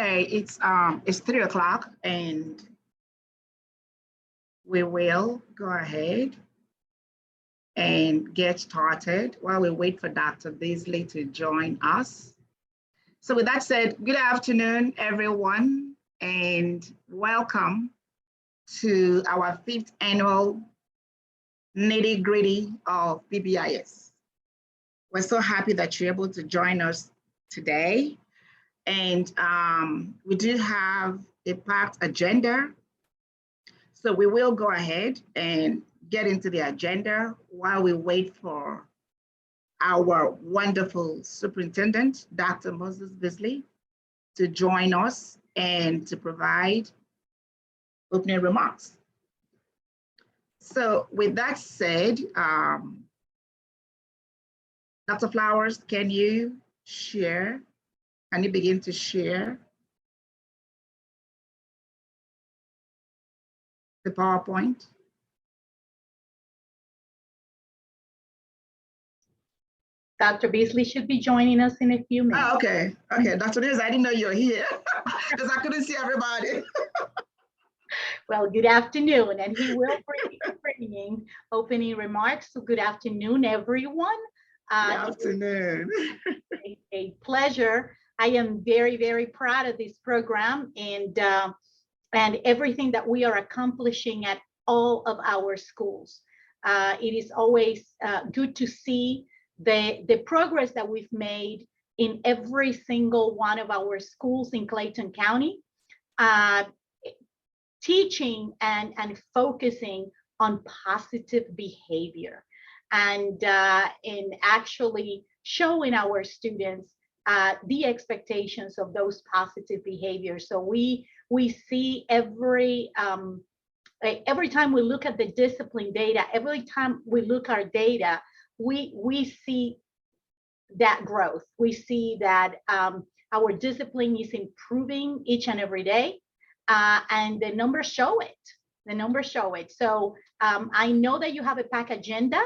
Okay, it's 3 o'clock and we will go ahead and get started while we wait for Dr. Beasley to join us. So with that said, good afternoon, everyone, and welcome to our 5th annual Nitty Gritty of PBIS. We're so happy that you're able to join us today. And we do have a packed agenda. So we will go ahead and get into the agenda while we wait for our wonderful superintendent, Dr. Moses Beasley, to join us and to provide opening remarks. So with that said, Dr. Flowers, can you share? Can you begin to share the PowerPoint? Dr. Beasley should be joining us in a few minutes. Oh, okay. Okay, Dr. Beasley, I didn't know you were here because I couldn't see everybody. Well, good afternoon, and he will be bringing opening remarks. So good afternoon, everyone. Good afternoon. A pleasure. I am very, very proud of this program and everything that we are accomplishing at all of our schools. It is always good to see the progress that we've made in every single one of our schools in Clayton County, teaching and focusing on positive behavior and actually showing our students the expectations of those positive behaviors. So we see every time we look at the discipline data, every time we look at our data, we see that growth. We see that our discipline is improving each and every day, and the numbers show it. The numbers show it. So I know that you have a packed agenda.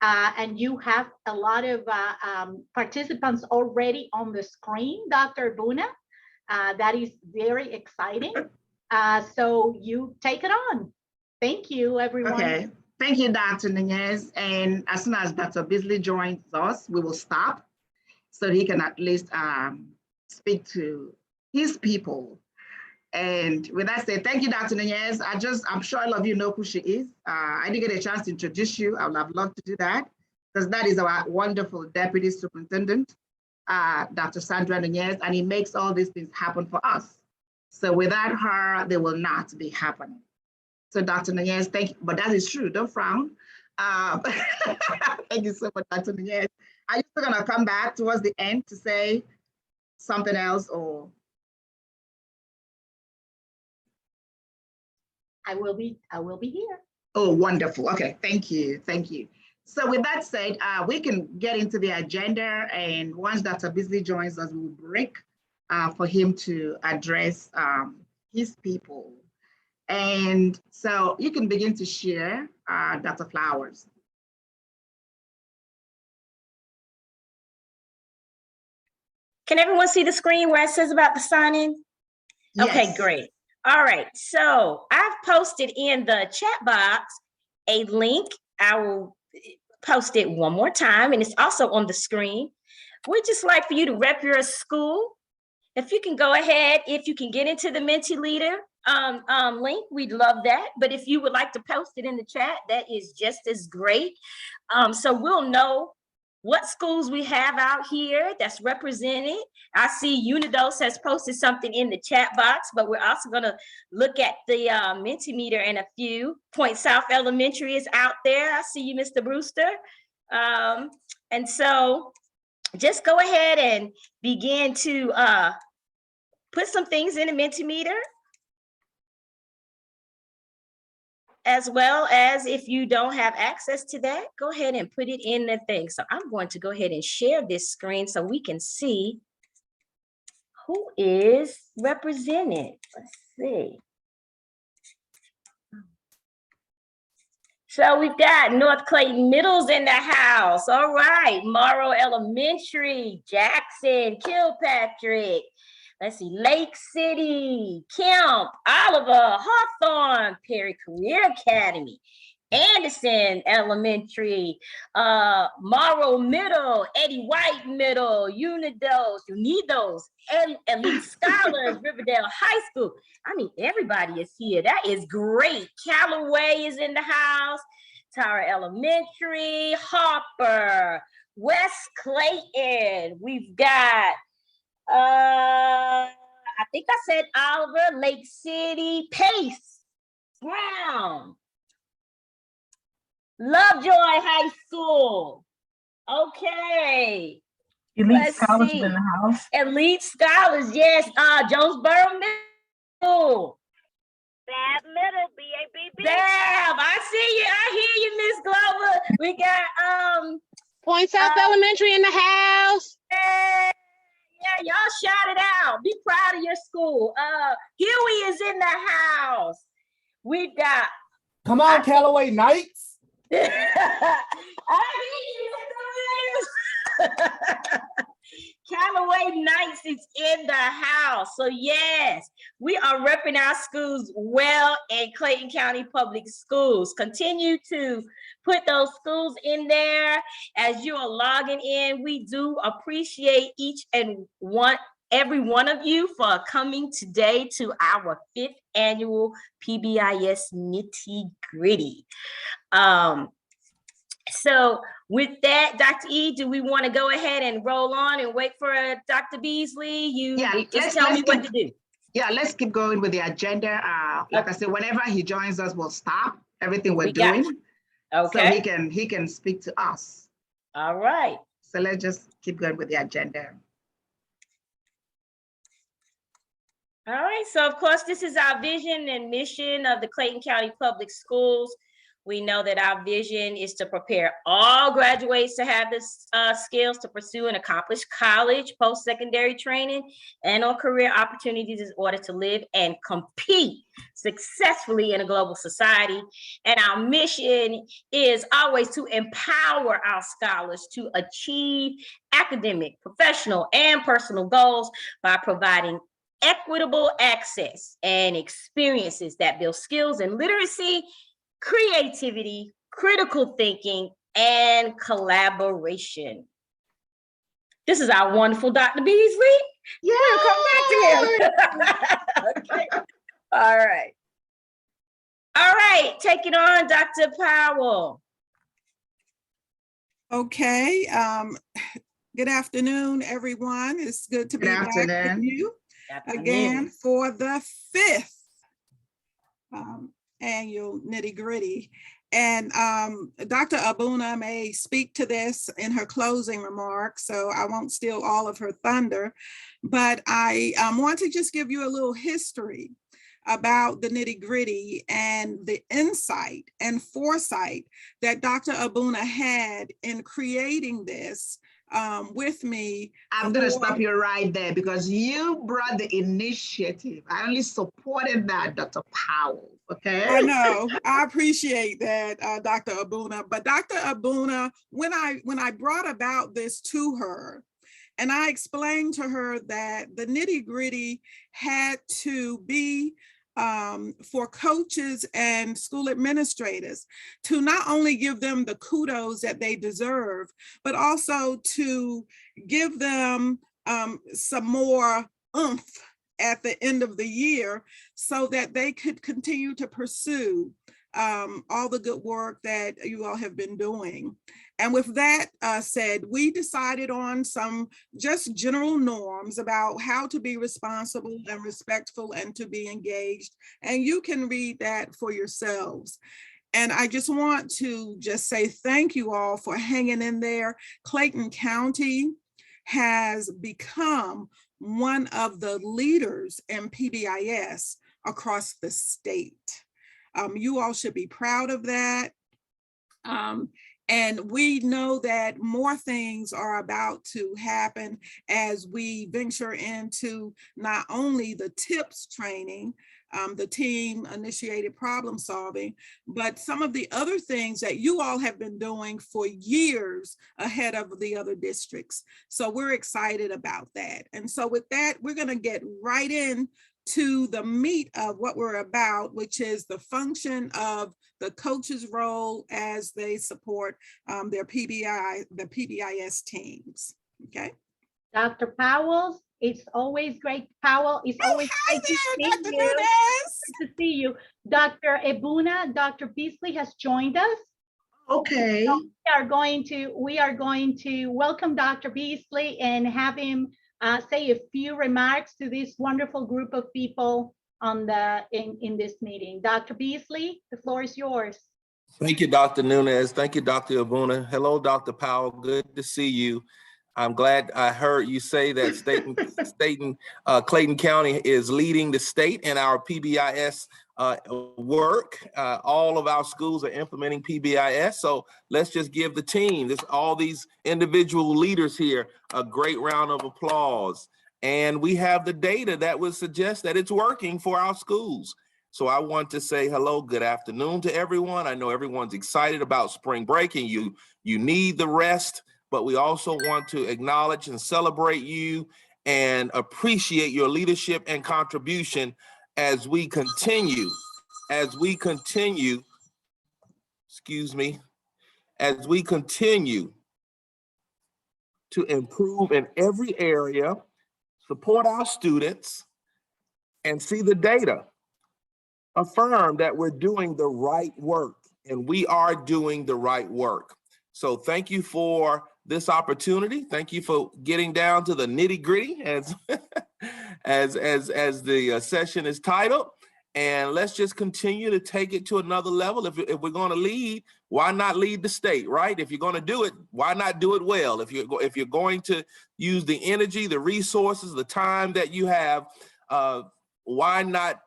And you have a lot of participants already on the screen, Dr. Buna. That is very exciting. So you take it on. Thank you, everyone. Okay, thank you, Dr. Nunez. And as soon as Dr. Beasley joins us, we will stop so he can at least speak to his people. And with that said, thank you, Dr. Nunez. I'm sure all of you know who she is. I didn't get a chance to introduce you. I would have loved to do that because that is our wonderful Deputy Superintendent, Dr. Sandra Nunez, and he makes all these things happen for us. So without her, they will not be happening. So Dr. Nunez, thank you, but that is true, don't frown. Thank you so much, Dr. Nunez. Are you still gonna come back towards the end to say something else or? I will be here. Oh, wonderful. Okay, thank you. Thank you. So with that said, we can get into the agenda, and once Dr. Beasley joins us, we'll break for him to address his people. And so you can begin to share, Dr. Flowers. Can everyone see the screen where it says about the sign-in? Yes. Okay, great. All right, so I've posted in the chat box a link. I will post it one more time, and it's also on the screen. We'd just like for you to rep your school. If you can go ahead, if you can get into the Mentimeter link, we'd love that. But if you would like to post it in the chat, that is just as great. So we'll know what schools we have out here that's represented. I see Unidos has posted something in the chat box, but we're also gonna look at the Mentimeter in a few. Point South Elementary is out there. I see you, Mr. Brewster. And so just go ahead and begin to put some things in the Mentimeter, as well as if you don't have access to that, go ahead and put it in the thing. So I'm going to go ahead and share this screen so we can see who is represented. Let's see. So we've got North Clayton Middle's in the house. All right, Morrow Elementary, Jackson, Kilpatrick, Let's see, Lake City, Kemp, Oliver, Hawthorne, Perry Career Academy, Anderson Elementary, Morrow Middle, Eddie White Middle, Unidos, Elite Scholars, Riverdale High School. I mean, everybody is here. That is great. Callaway is in the house, Tara Elementary, Harper, West Clayton. We've got, I think I said Oliver, Lake City, Pace, Brown, Lovejoy High School. Okay. Scholars in the house. Elite Scholars, yes. Jonesboro Middle. Bab Middle, B-A-B-B. Bab, I see you. I hear you, Miss Glover. We got Point South Elementary in the house. Yeah, y'all shout it out. Be proud of your school. Huey is in the house. We've got. Come on, Callaway Knights. Callaway Knights is in the house. So yes, we are repping our schools well in Clayton County Public Schools. Continue to put those schools in there as you are logging in. We do appreciate each and every one of you for coming today to our 5th annual PBIS Nitty Gritty. So with that, Dr. E, do we want to go ahead and roll on and wait for Dr. Beasley? Just tell me what to do. Yeah, let's keep going with the agenda. Like I said, whenever he joins us, we'll stop everything we're doing. Okay. So he can speak to us. All right. So let's just keep going with the agenda. All right. So of course, this is our vision and mission of the Clayton County Public Schools. We know that our vision is to prepare all graduates to have the skills to pursue and accomplish college, post-secondary training, and on career opportunities in order to live and compete successfully in a global society. And our mission is always to empower our scholars to achieve academic, professional, and personal goals by providing equitable access and experiences that build skills in literacy, creativity, critical thinking, and collaboration. This is our wonderful Dr. Beasley. Yeah, come back to him. Okay. All right. All right, take it on, Dr. Powell. Okay. Good afternoon, everyone. It's good to be back with you again for the 5th annual Nitty Gritty. And Dr. Abuna may speak to this in her closing remarks, so I won't steal all of her thunder, but I want to just give you a little history about the Nitty Gritty and the insight and foresight that Dr. Abuna had in creating this with me. I'm going to stop you right there because you brought the initiative. I only supported that, Dr. Powell. Okay. I know. I appreciate that, Dr. Abuna. But Dr. Abuna, when I brought about this to her, and I explained to her that the Nitty Gritty had to be for coaches and school administrators to not only give them the kudos that they deserve, but also to give them some more oomph at the end of the year so that they could continue to pursue all the good work that you all have been doing. And with that said, we decided on some just general norms about how to be responsible and respectful and to be engaged. And you can read that for yourselves. And I just want to just say thank you all for hanging in there. Clayton County has become one of the leaders in PBIS across the state. You all should be proud of that. And we know that more things are about to happen as we venture into not only the TIPS training, the team initiated problem solving, but some of the other things that you all have been doing for years ahead of the other districts. So we're excited about that. And so with that, we're going to get right in to the meat of what we're about, which is the function of the coach's role as they support the PBIS teams. Okay. Dr. Powell, it's always great. Powell, it's always great to see Dr. you. Nunez. Good to see you. Dr. Ebuna, Dr. Beasley has joined us. Okay. So we are going to welcome Dr. Beasley and have him say a few remarks to this wonderful group of people on in this meeting. Dr. Beasley, the floor is yours. Thank you, Dr. Nunez. Thank you, Dr. Abuna. Hello, Dr. Powell. Good to see you. I'm glad I heard you say that Clayton County is leading the state in our PBIS work. All of our schools are implementing PBIS. So let's just give the team, all these individual leaders here, a great round of applause. And we have the data that would suggest that it's working for our schools. So I want to say hello, good afternoon to everyone. I know everyone's excited about spring break and you need the rest, but we also want to acknowledge and celebrate you and appreciate your leadership and contribution as we continue, to improve in every area, support our students, and see the data affirm that we're doing the right work, and we are doing the right work. So thank you for this opportunity. Thank you for getting down to the nitty gritty as the session is titled. And let's just continue to take it to another level. If we're going to lead, why not lead the state, right? If you're going to do it, why not do it well? If you're going to use the energy, the resources, the time that you have, why not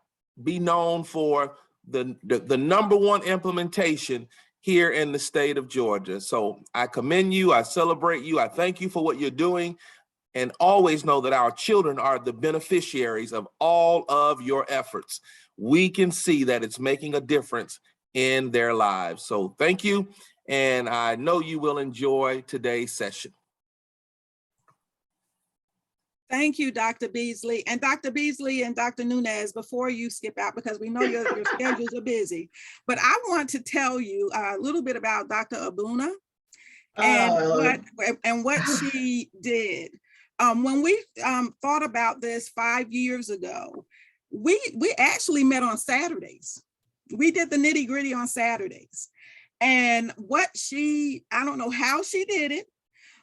be known for the number one implementation here in the state of Georgia? So I commend you, I celebrate you, I thank you for what you're doing, and always know that our children are the beneficiaries of all of your efforts. We can see that it's making a difference in their lives. So thank you, and I know you will enjoy today's session. Thank you, Dr. Beasley. And Dr. Beasley and Dr. Nunez, before you skip out, because we know your schedules are busy, but I want to tell you a little bit about Dr. Abuna and what she did. When we thought about this 5 years ago, we actually met on Saturdays. We did the nitty gritty on Saturdays. And I don't know how she did it,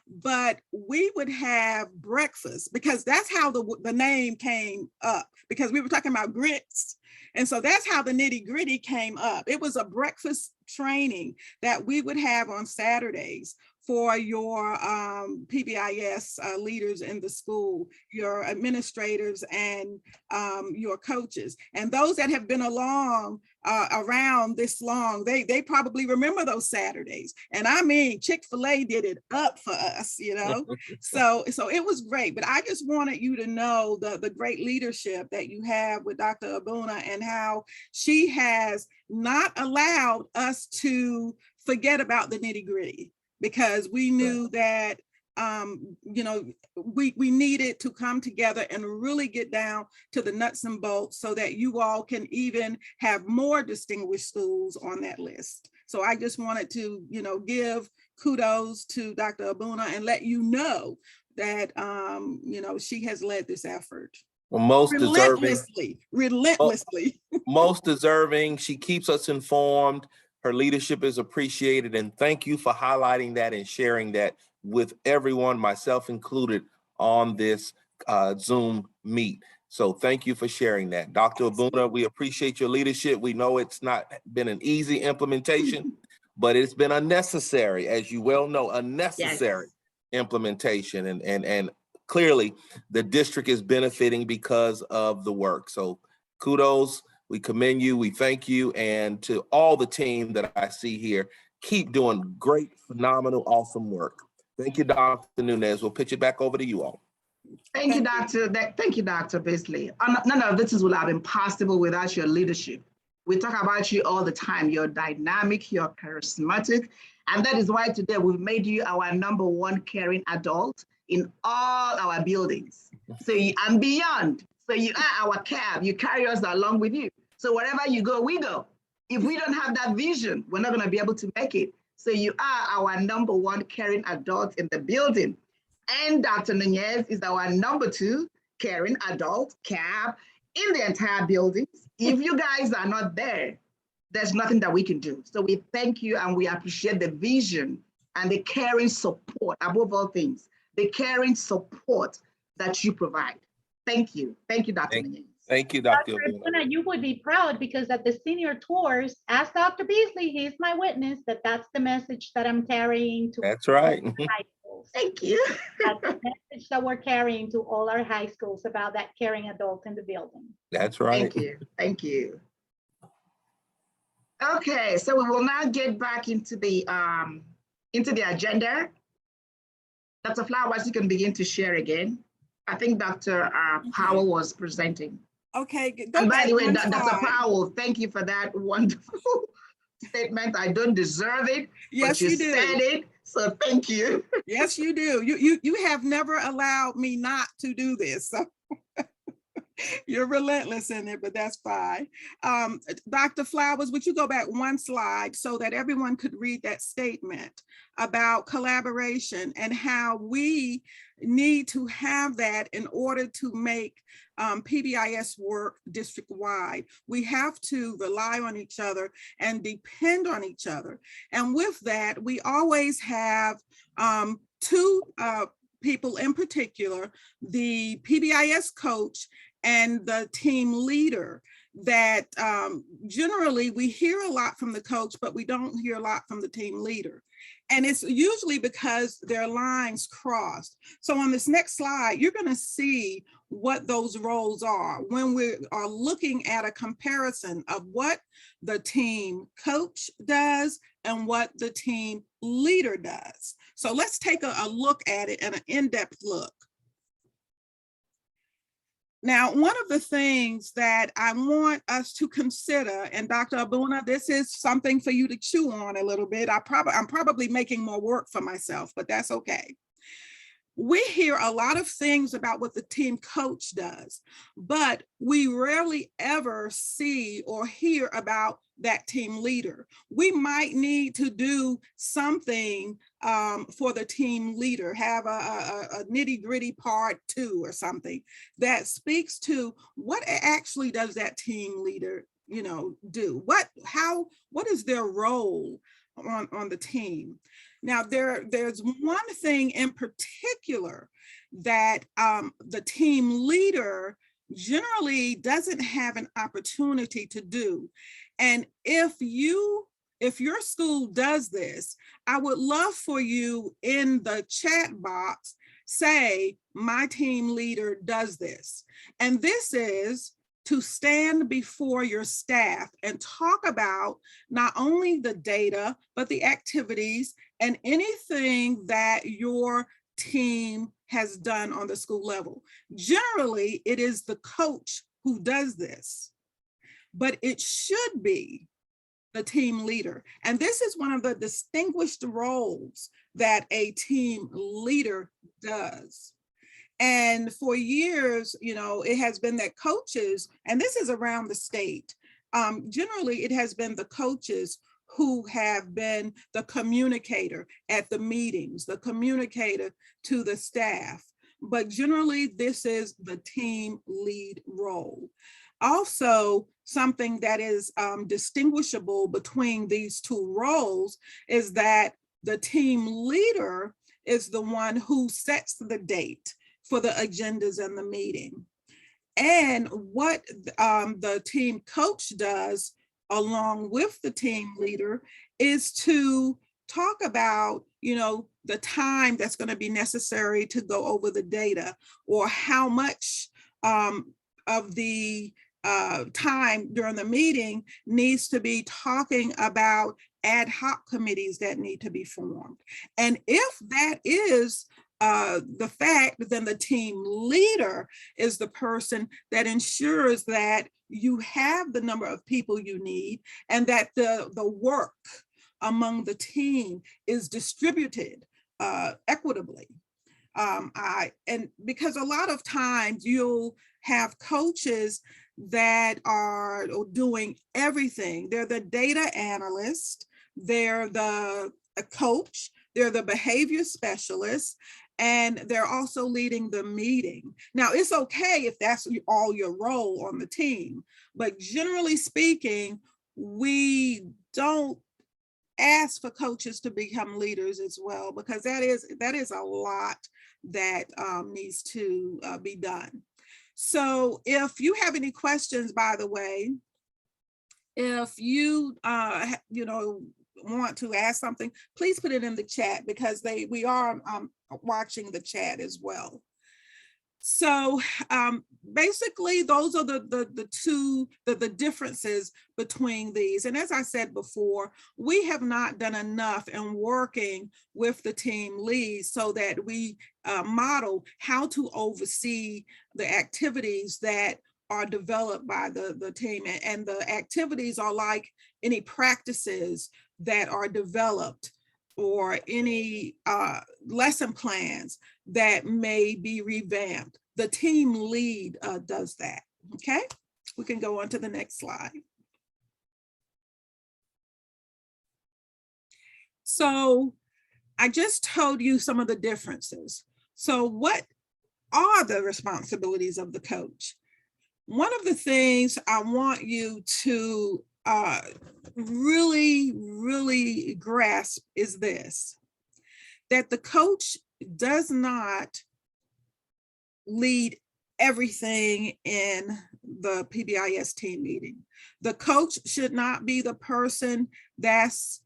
but we would have breakfast, because that's how the name came up, because we were talking about grits. And so that's how the nitty gritty came up. It was a breakfast training that we would have on Saturdays for your PBIS leaders in the school, your administrators, and your coaches. And those that have been around this long, they probably remember those Saturdays. And I mean, Chick-fil-A did it up for us, you know? So it was great. But I just wanted you to know the great leadership that you have with Dr. Abuna, and how she has not allowed us to forget about the nitty gritty, because we knew that we needed to come together and really get down to the nuts and bolts, so that you all can even have more distinguished schools on that list. So I just wanted to, give kudos to Dr. Abuna and let you know that, she has led this effort. Well, most relentlessly. Most deserving. She keeps us informed. Her leadership is appreciated, and thank you for highlighting that and sharing that with everyone, myself included, on this Zoom meet. So thank you for sharing that. Dr. Abuna, we appreciate your leadership. We know it's not been an easy implementation, but it's been a necessary, as you well know, a necessary implementation. And clearly the district is benefiting because of the work. So kudos. We commend you, we thank you, and to all the team that I see here, Keep doing great, phenomenal, awesome work. Thank you, Dr. Nunez. We'll pitch it back over to you all. Thank you, Dr. Beasley. None of this would have been possible without your leadership. We talk about you all the time. You're dynamic, you're charismatic, and that is why today we've made you our #1 caring adult in all our buildings. And beyond. So you are our cab. You carry us along with you. So wherever you go, we go. If we don't have that vision, we're not going to be able to make it. So you are our #1 caring adult in the building. And Dr. Nunez is our #2 caring adult cab in the entire building. If you guys are not there, there's nothing that we can do. So we thank you and we appreciate the vision and the caring support, above all things, the caring support that you provide. Thank you. Thank you, Dr. Nunez. Thank you, Dr. Dr. Abuna, you would be proud because at the senior tours, ask Dr. Beasley, he's my witness, that's the message that I'm carrying to That's right. all high schools. Thank you. That's the message that we're carrying to all our high schools about that caring adult in the building. That's right. Thank you. Thank you. Okay, so we will now get back into the agenda. Dr. Flowers, you can begin to share again. I think Dr. Powell was presenting. Okay. And by the way, Dr. Powell, thank you for that wonderful statement. I don't deserve it, Yes, but you do. said it, so thank you. Yes, you do. You have never allowed me not to do this. So you're relentless in it, but that's fine. Dr. Flowers, would you go back one slide so that everyone could read that statement about collaboration and how we need to have that in order to make PBIS work district-wide. We have to rely on each other and depend on each other. And with that, we always have two people in particular, the PBIS coach and the team leader, that generally we hear a lot from the coach, but we don't hear a lot from the team leader. And it's usually because their lines crossed. So on this next slide, you're going to see what those roles are when we are looking at a comparison of what the team coach does and what the team leader does. So let's take a look at it, and an in-depth look. Now, one of the things that I want us to consider, and Dr. Abuna, this is something for you to chew on a little bit. I'm probably making more work for myself, but that's okay. We hear a lot of things about what the team coach does, but we rarely ever see or hear about that team leader. We might need to do something for the team leader, have a nitty-gritty part 2 or something that speaks to what actually does that team leader, do? What is their role on the team? Now, there's one thing in particular that the team leader generally doesn't have an opportunity to do. And if your school does this, I would love for you in the chat box, say, my team leader does this. And this is to stand before your staff and talk about not only the data, but the activities and anything that your team has done on the school level. Generally, it is the coach who does this, but it should be the team leader. And this is one of the distinguished roles that a team leader does. And for years, it has been that coaches, and this is around the state, generally it has been the coaches who have been the communicator at the meetings, the communicator to the staff. But generally, this is the team lead role. Also, something that is distinguishable between these two roles is that the team leader is the one who sets the date for the agendas and the meeting. And what the team coach does along with the team leader is to talk about, the time that's going to be necessary to go over the data, or how much of the time during the meeting needs to be talking about ad hoc committees that need to be formed. And if that is the fact, then the team leader is the person that ensures that you have the number of people you need and that the work among the team is distributed equitably. And because a lot of times you'll have coaches that are doing everything. They're the data analyst, they're the coach, they're the behavior specialist, and they're also leading the meeting. Now, it's okay if that's all your role on the team, but generally speaking, we don't ask for coaches to become leaders as well, because that is a lot that needs to be done. So if you have any questions, by the way, if you want to ask something, please put it in the chat, because we are watching the chat as well. So basically, those are the differences between these. And as I said before, we have not done enough in working with the team leads so that we model how to oversee the activities that are developed by the team. And the activities are like any practices that are developed or any lesson plans that may be revamped. The team lead does that, okay? We can go on to the next slide. So I just told you some of the differences. So what are the responsibilities of the coach? One of the things I want you to really grasp is this, that the coach does not lead everything in the PBIS team meeting. The coach should not be the person that's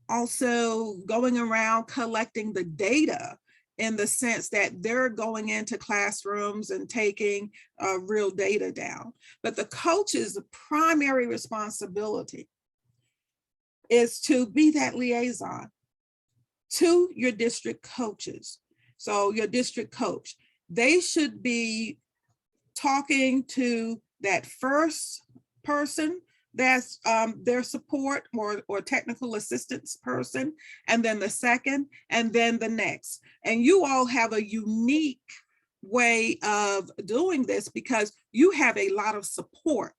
also going around collecting the data, in the sense that they're going into classrooms and taking real data down. But the coach's primary responsibility is to be that liaison to your district coaches. So your district coach, they should be talking to that first person that's their support or technical assistance person, and then the second, and then the next. And you all have a unique way of doing this because you have a lot of support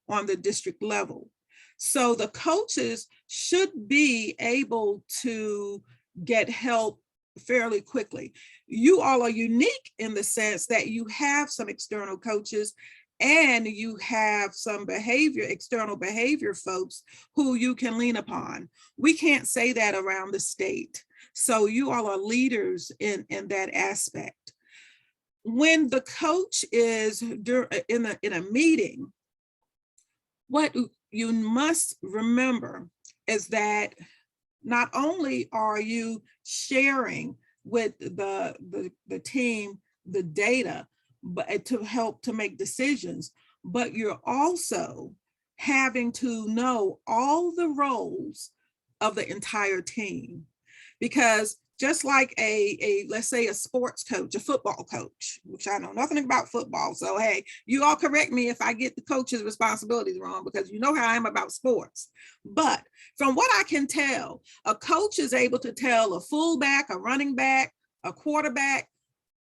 on the district level. So the coaches should be able to get help fairly quickly. You all are unique in the sense that you have some external coaches and you have some external behavior folks who you can lean upon. We can't say that around the state. So you all are leaders in that aspect. When the coach is in a meeting, what you must remember is that not only are you sharing with the team the data, but to help to make decisions, but you're also having to know all the roles of the entire team. Because just like let's say a sports coach, a football coach, which I know nothing about football. So, hey, you all correct me if I get the coach's responsibilities wrong, because you know how I am about sports. But from what I can tell, a coach is able to tell a fullback, a running back, a quarterback,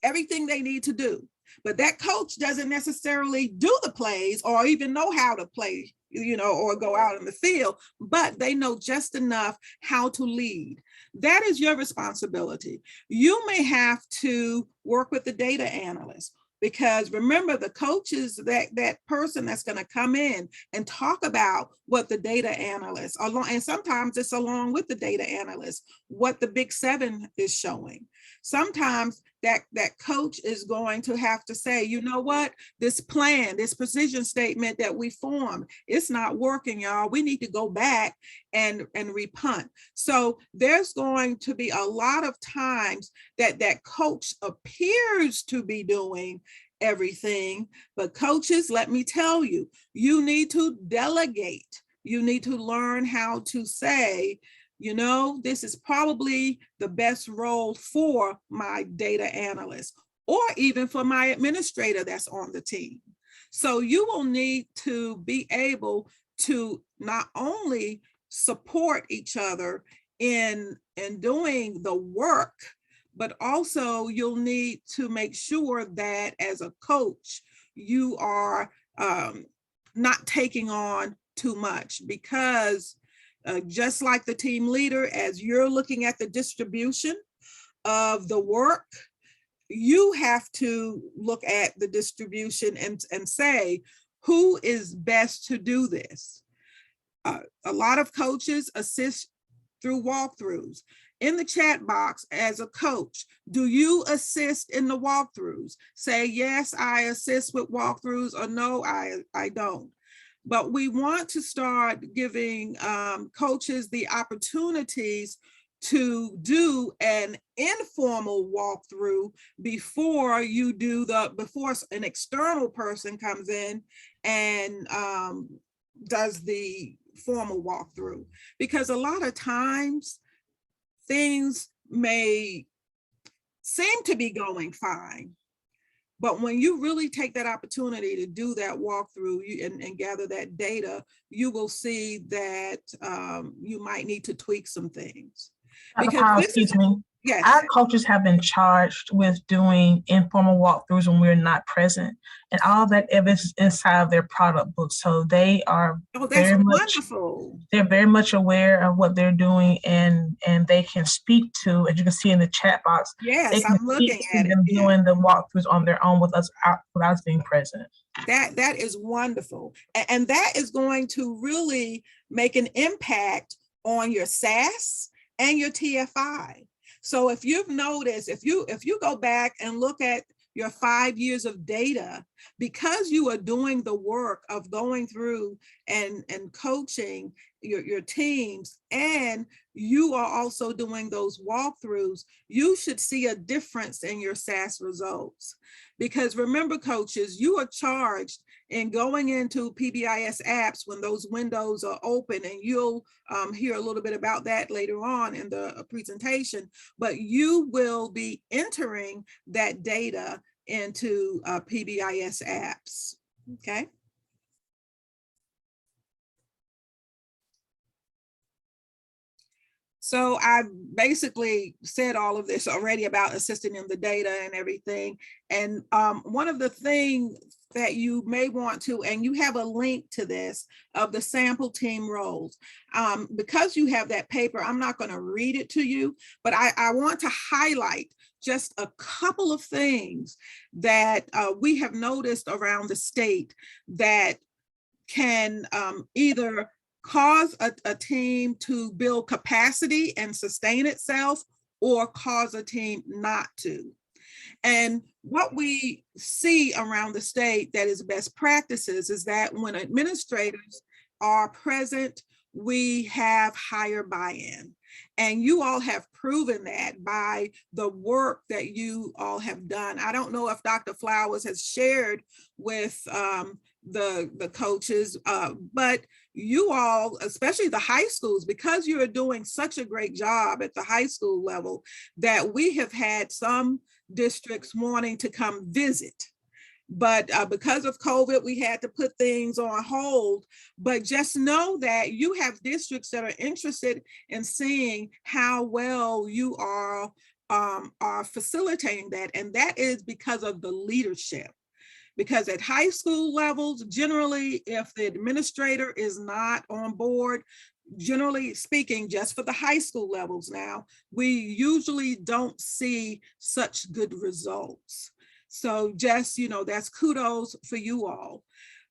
everything they need to do. But that coach doesn't necessarily do the plays or even know how to play, or go out in the field, but they know just enough how to lead. That is your responsibility. You may have to work with the data analyst, because remember, the coach is that person that's going to come in and talk about what the data analyst, and sometimes it's along with the data analyst, what the Big Seven is showing. Sometimes that coach is going to have to say, you know what, this plan, this precision statement that we formed, it's not working, y'all. We need to go back and repunt. So there's going to be a lot of times that coach appears to be doing everything. But coaches, let me tell you, you need to delegate. You need to learn how to say, you know, this is probably the best role for my data analyst or even for my administrator that's on the team. So you will need to be able to not only support each other in doing the work, but also you'll need to make sure that as a coach, you are not taking on too much, because just like the team leader, as you're looking at the distribution of the work, you have to look at the distribution and say, who is best to do this? A lot of coaches assist through walkthroughs. In the chat box, as a coach, do you assist in the walkthroughs? Say, yes, I assist with walkthroughs, or no, I don't. But we want to start giving coaches the opportunities to do an informal walkthrough before you do before an external person comes in and does the formal walkthrough. Because a lot of times things may seem to be going fine, but when you really take that opportunity to do that walkthrough and gather that data, you will see that you might need to tweak some things. Because excuse me. Yes. Our coaches have been charged with doing informal walkthroughs when we're not present, and all that evidence is inside of their product book. So they are wonderful. They're very much aware of what they're doing, and they can speak to, as you can see in the chat box. Yes, I'm looking at it. Doing the walkthroughs on their own without us being present. That is wonderful, and that is going to really make an impact on your SAS and your TFI. So if you've noticed, if you go back and look at your 5 years of data, because you are doing the work of going through and coaching your teams, and you are also doing those walkthroughs, you should see a difference in your SAS results. Because remember, coaches, you are charged in going into PBIS apps when those windows are open, and you'll hear a little bit about that later on in the presentation, but you will be entering that data into PBIS apps, okay? So I basically said all of this already about assisting in the data and everything. And one of the things that you may want to, and you have a link to this, of the sample team roles. Because you have that paper, I'm not going to read it to you, but I want to highlight just a couple of things that we have noticed around the state that can either cause a team to build capacity and sustain itself, or cause a team not to. And what we see around the state that is best practices is that when administrators are present, we have higher buy-in. And you all have proven that by the work that you all have done. I don't know if Dr. Flowers has shared with the coaches, but you all, especially the high schools, because you are doing such a great job at the high school level, that we have had some districts wanting to come visit. But because of COVID, we had to put things on hold. But just know that you have districts that are interested in seeing how well you are facilitating that. And that is because of the leadership. Because at high school levels, generally, if the administrator is not on board, generally speaking, just for the high school levels now, we usually don't see such good results. So just, you know, that's kudos for you all.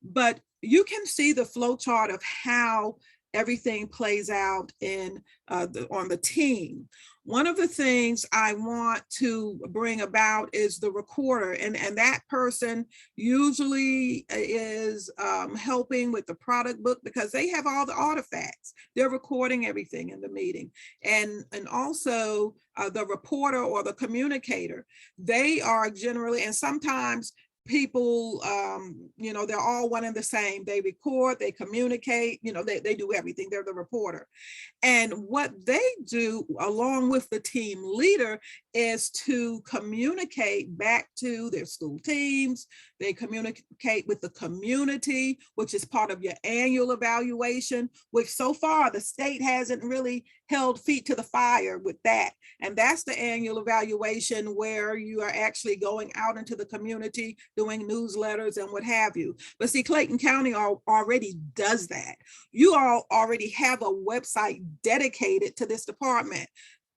But you can see the flow chart of how everything plays out in on the team. One of the things I want to bring about is the recorder, and that person usually is helping with the product book, because they have all the artifacts. They're recording everything in the meeting. And also the reporter or the communicator, they are generally, and sometimes people, you know, they're all one and the same. They record, they communicate, you know, they do everything. They're the reporter. And what they do along with the team leader is to communicate back to their school teams. They communicate with the community, which is part of your annual evaluation, which so far the state hasn't really held feet to the fire with that. And that's the annual evaluation where you are actually going out into the community, doing newsletters and what have you. But see, Clayton County already does that. You all already have a website dedicated to this department.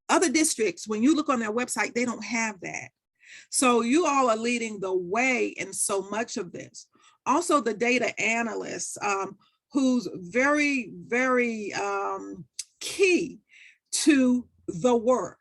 Other districts, when you look on their website, they don't have that. So you all are leading the way in so much of this. Also, the data analyst, who's very, very key to the work.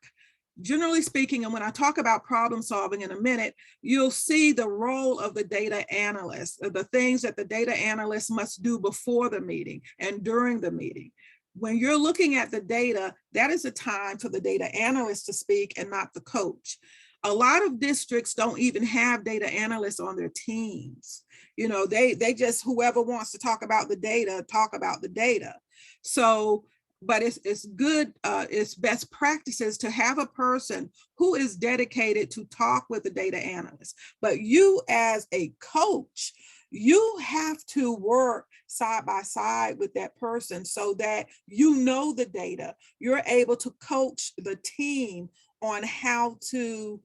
Generally speaking, and when I talk about problem solving in a minute, you'll see the role of the data analyst, the things that the data analyst must do before the meeting and during the meeting. When you're looking at the data, that is a time for the data analyst to speak and not the coach. A lot of districts don't even have data analysts on their teams. You know, they just, whoever wants to talk about the data, talk about the data. So, but it's good, it's best practices to have a person who is dedicated to talk with the data analyst. But you as a coach, you have to work side by side with that person so that you know the data. You're able to coach the team on how to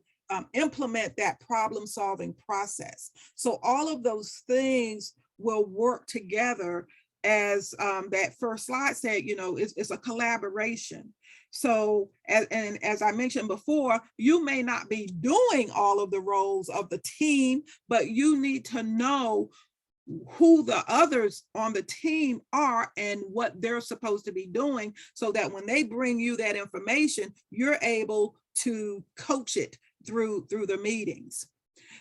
implement that problem solving process. So all of those things will work together. As that first slide said, you know, it's a collaboration. So, as I mentioned before, you may not be doing all of the roles of the team, but you need to know who the others on the team are and what they're supposed to be doing so that when they bring you that information, you're able to coach it through the meetings.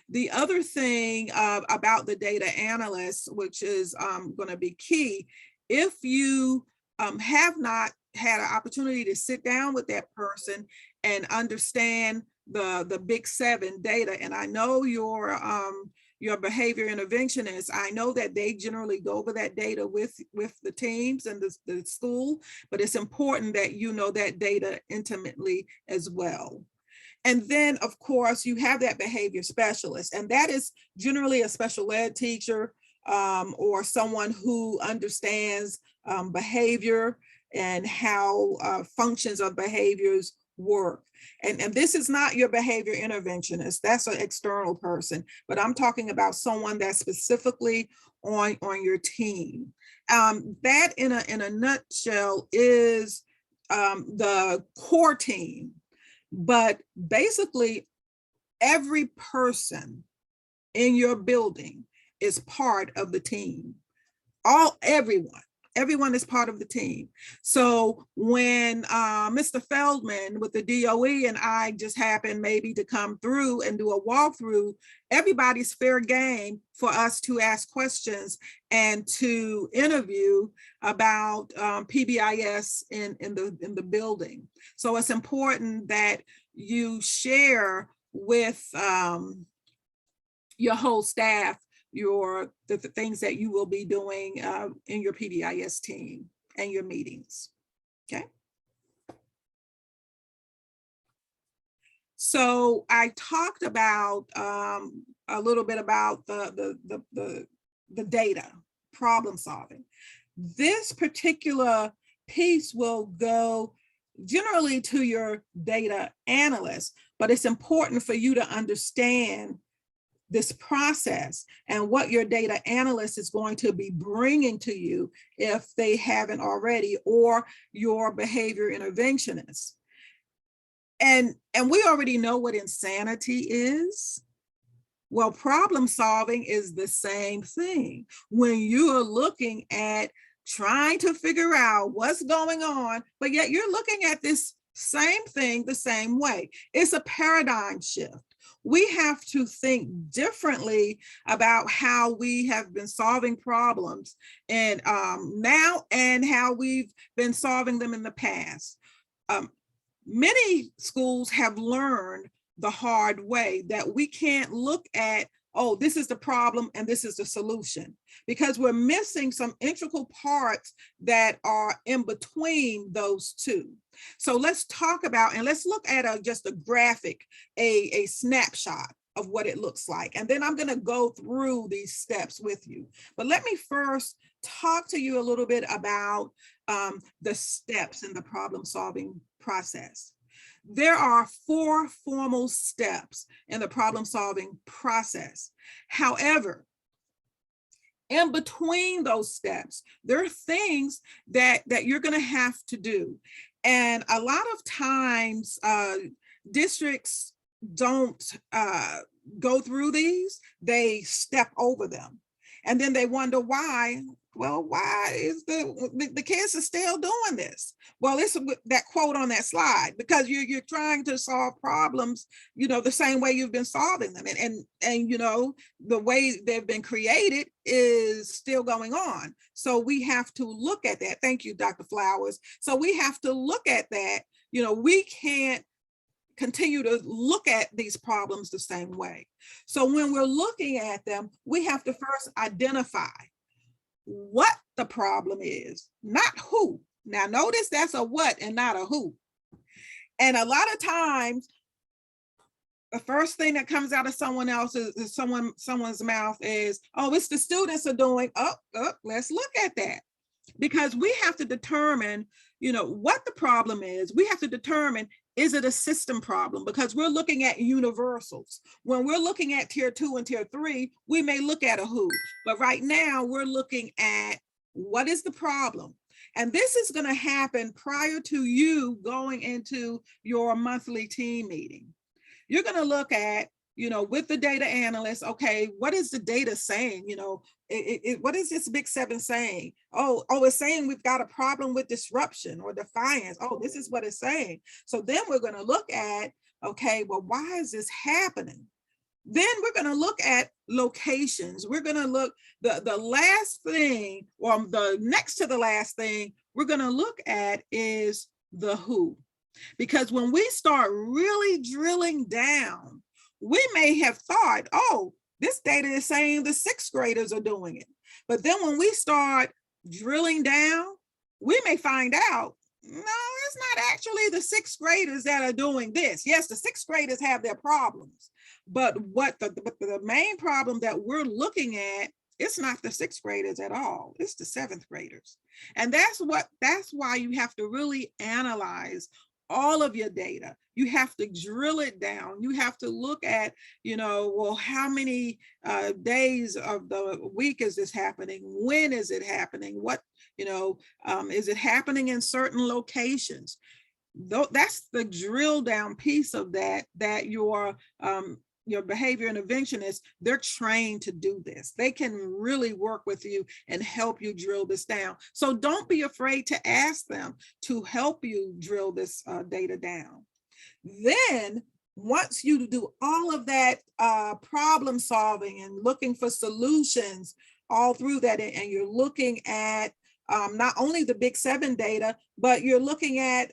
The other thing about the data analyst, which is going to be key, if you have not had an opportunity to sit down with that person and understand the big 7 data, and I know your behavior interventionist, I know that they generally go over that data with the teams and the school, but it's important that you know that data intimately as well. And then, of course, you have that behavior specialist, and that is generally a special ed teacher or someone who understands behavior and how functions of behaviors work. And this is not your behavior interventionist, that's an external person, but I'm talking about someone that's specifically on your team. That in a nutshell is the core team. But basically, every person in your building is part of the team. Everyone is part of the team. So when Mr. Feldman with the DOE and I just happened maybe to come through and do a walkthrough, everybody's fair game for us to ask questions and to interview about PBIS in the building. So it's important that you share with your whole staff the things that you will be doing in your PBIS team and your meetings. Okay. So I talked about a little bit about the data problem solving. This particular piece will go generally to your data analyst, but it's important for you to understand this process and what your data analyst is going to be bringing to you if they haven't already, or your behavior interventionist. And we already know what insanity is. Well, problem solving is the same thing. When you are looking at trying to figure out what's going on, but yet you're looking at this same thing the same way. It's a paradigm shift. We have to think differently about how we have been solving problems and now and how we've been solving them in the past. Many schools have learned the hard way that we can't look at oh, this is the problem and this is the solution, because we're missing some integral parts that are in between those two. So let's talk about, and let's look at just a graphic, a snapshot of what it looks like. And then I'm going to go through these steps with you. But let me first talk to you a little bit about the steps in the problem solving process. There are 4 formal steps in the problem solving process. However, in between those steps, there are things that you're going to have to do. And a lot of times districts don't go through these, they step over them. And then they wonder why. Well, why is the kids are still doing this? Well, it's that quote on that slide, because you're trying to solve problems, the same way you've been solving them. And the way they've been created is still going on. So we have to look at that. Thank you, Dr. Flowers. So we have to look at that. We can't continue to look at these problems the same way. So when we're looking at them, we have to first identify what the problem is, not who. Now notice that's a what and not a who. And a lot of times, the first thing that comes out of someone else's, someone's mouth is, oh, it's the students are doing, let's look at that. Because we have to determine, what the problem is. We have to determine, is it a system problem? Because we're looking at universals. When we're looking at tier 2 and tier 3, we may look at a who, but right now we're looking at what is the problem? And this is going to happen prior to you going into your monthly team meeting. You're going to look at, with the data analyst, okay, what is the data saying? What is this Big 7 saying? Oh, it's saying we've got a problem with disruption or defiance. Oh, this is what it's saying. So then we're going to look at, okay, well, why is this happening? Then we're going to look at locations. We're going to look, the last thing, or the next to the last thing we're going to look at is the who. Because when we start really drilling down, we may have thought, oh, this data is saying the 6th graders are doing it. But then when we start drilling down, we may find out, no, it's not actually the 6th graders that are doing this. Yes, the 6th graders have their problems, but what the main problem that we're looking at, it's not the 6th graders at all. It's the 7th graders. And that's why you have to really analyze all of your data. You have to drill it down. You have to look at, well, how many days of the week is this happening? When is it happening? What, is it happening in certain locations? That's the drill down piece of that your behavior interventionists, they're trained to do this. They can really work with you and help you drill this down. So don't be afraid to ask them to help you drill this data down. Then once you do all of that problem solving and looking for solutions all through that, and you're looking at not only the Big 7 data, but you're looking at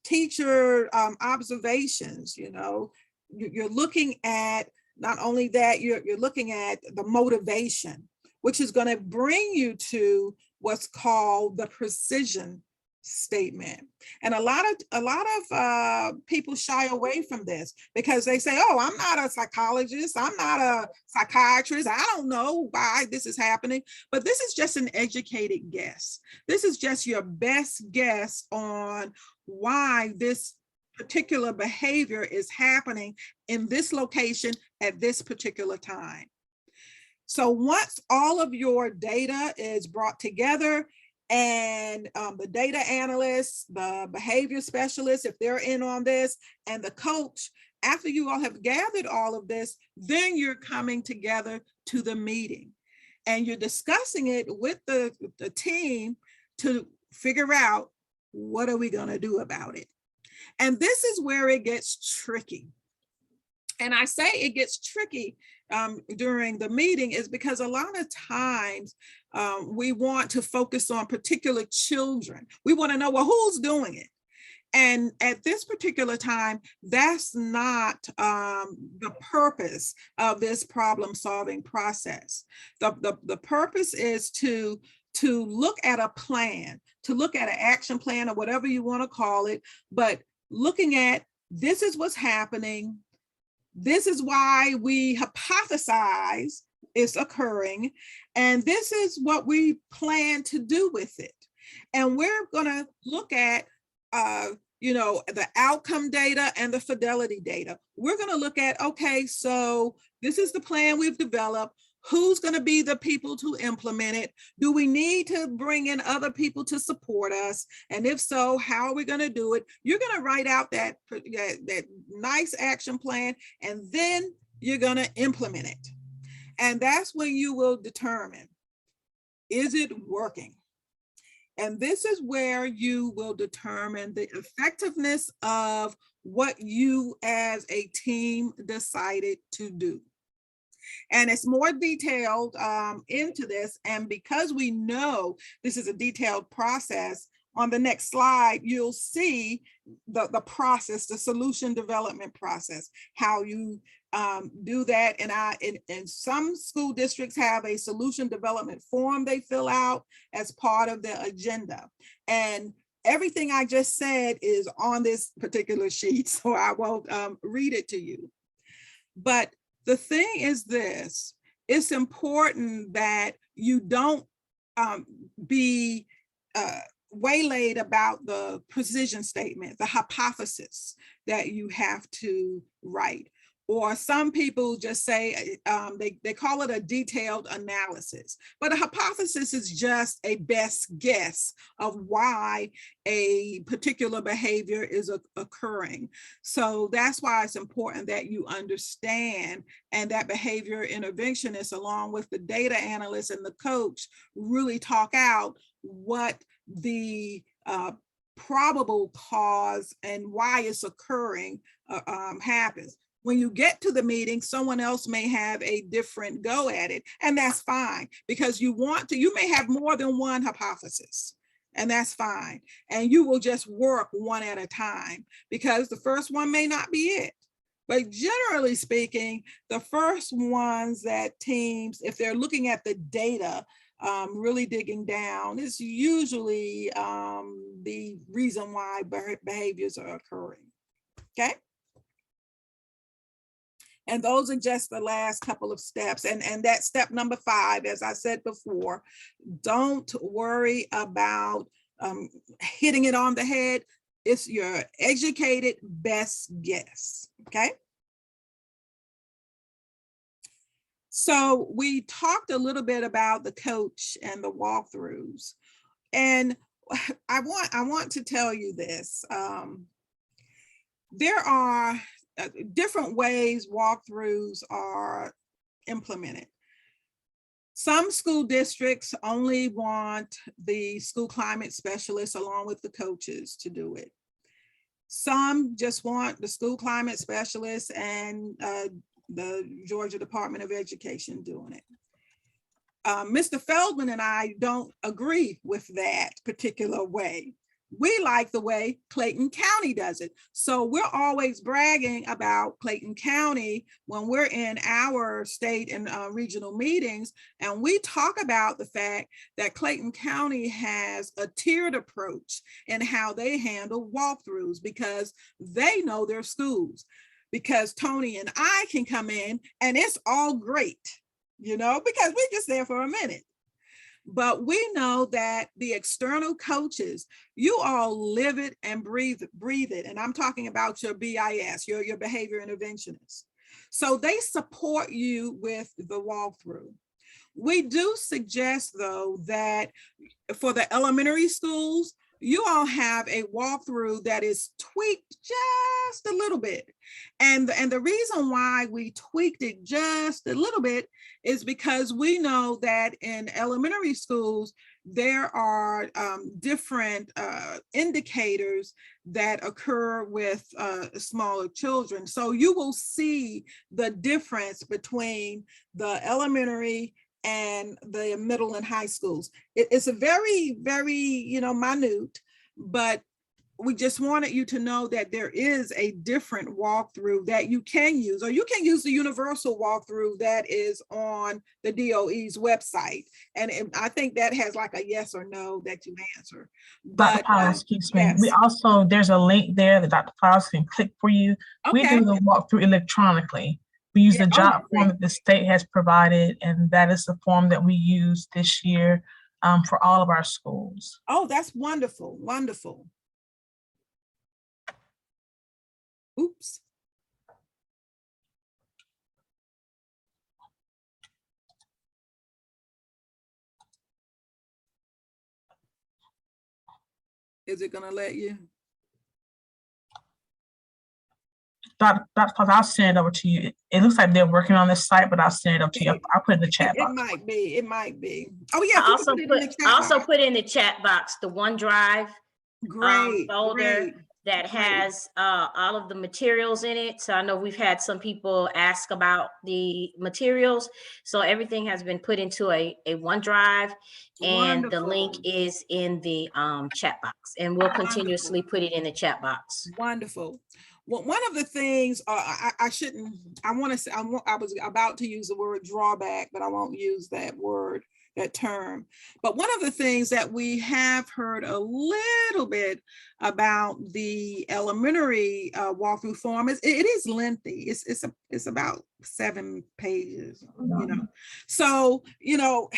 teacher observations, you're looking at not only that, you're looking at the motivation, which is going to bring you to what's called the precision statement. And a lot of people shy away from this because they say, oh, I'm not a psychologist, I'm not a psychiatrist, I don't know why this is happening. But this is just an educated guess. This is just your best guess on why this particular behavior is happening in this location at this particular time. So once all of your data is brought together, and the data analysts, the behavior specialists, if they're in on this, and the coach, after you all have gathered all of this, then you're coming together to the meeting and you're discussing it with the team to figure out, what are we going to do about it? And this is where it gets tricky. And I say it gets tricky during the meeting is because a lot of times we want to focus on particular children. We want to know, well, who's doing it? And at this particular time, that's not the purpose of this problem-solving process. The purpose is to look at a plan, to look at an action plan or whatever you want to call it, but looking at this is what's happening. This is why we hypothesize it's occurring, and this is what we plan to do with it. And we're going to look at the outcome data and the fidelity data. We're going to look at, okay, so this is the plan we've developed. Who's going to be the people to implement it? Do we need to bring in other people to support us? And if so, how are we going to do it? You're going to write out that nice action plan, and then you're going to implement it. And that's when you will determine, is it working? And this is where you will determine the effectiveness of what you as a team decided to do. And it's more detailed into this. And because we know this is a detailed process, on the next slide, you'll see the process, the solution development process, how you do that. And some school districts have a solution development form they fill out as part of the agenda. And everything I just said is on this particular sheet, so I won't read it to you. But the thing is this, it's important that you don't be waylaid about the precision statement, the hypothesis that you have to write. Or some people just say, they call it a detailed analysis, but a hypothesis is just a best guess of why a particular behavior is occurring. So that's why it's important that you understand, and that behavior interventionist, along with the data analyst and the coach, really talk out what the probable cause and why it's occurring happens. When you get to the meeting, someone else may have a different go at it, and that's fine, because you may have more than one hypothesis, and that's fine. And you will just work one at a time, because the first one may not be it. But generally speaking, the first ones that teams, if they're looking at the data, really digging down, is usually the reason why behaviors are occurring, okay? And those are just the last couple of steps. And that step number 5, as I said before, don't worry about hitting it on the head. It's your educated best guess, okay? So we talked a little bit about the coach and the walkthroughs. And I want to tell you this. There are different ways walkthroughs are implemented. Some school districts only want the school climate specialists along with the coaches to do it. Some just want the school climate specialists and the Georgia Department of Education doing it. Mr. Feldman and I don't agree with that particular way. We like the way Clayton County does it. So we're always bragging about Clayton County when we're in our state and regional meetings. And we talk about the fact that Clayton County has a tiered approach in how they handle walkthroughs, because they know their schools. Because Tony and I can come in and it's all great, because we're just there for a minute. But we know that the external coaches, you all live it and breathe it. And I'm talking about your BIS, your behavior interventionists. So they support you with the walkthrough. We do suggest, though, that for the elementary schools, you all have a walkthrough that is tweaked just a little bit. And the reason why we tweaked it just a little bit is because we know that in elementary schools, there are different indicators that occur with smaller children. So you will see the difference between the elementary and the middle and high schools. It's a very, very, minute, but we just wanted you to know that there is a different walkthrough that you can use, or you can use the universal walkthrough that is on the DOE's website. And I think that has like a yes or no that you answer. Dr. But Powell, excuse me. yes. We also, there's a link there that Dr. Powell can click for you. We Okay. do the walkthrough electronically. We use the job form that the state has provided, and that is the form that we use this year for all of our schools. Oh, that's wonderful, wonderful. Oops. Is it gonna let you? Dr. Powell, I'll send it over to you. It looks like they're working on this site, but I'll send it over to you. I'll put it in the chat box. It might be, it might be. Oh yeah, I also put in the chat box the OneDrive folder that has all of the materials in it. So I know we've had some people ask about the materials. So everything has been put into a OneDrive, and the link is in the chat box, and we'll continuously put it in the chat box. Wonderful. Well, one of the things I was about to use the word drawback, but I won't use that word, that term. But one of the things that we have heard a little bit about the elementary walkthrough form is it is lengthy. It's about 7 pages, you know. So, you know,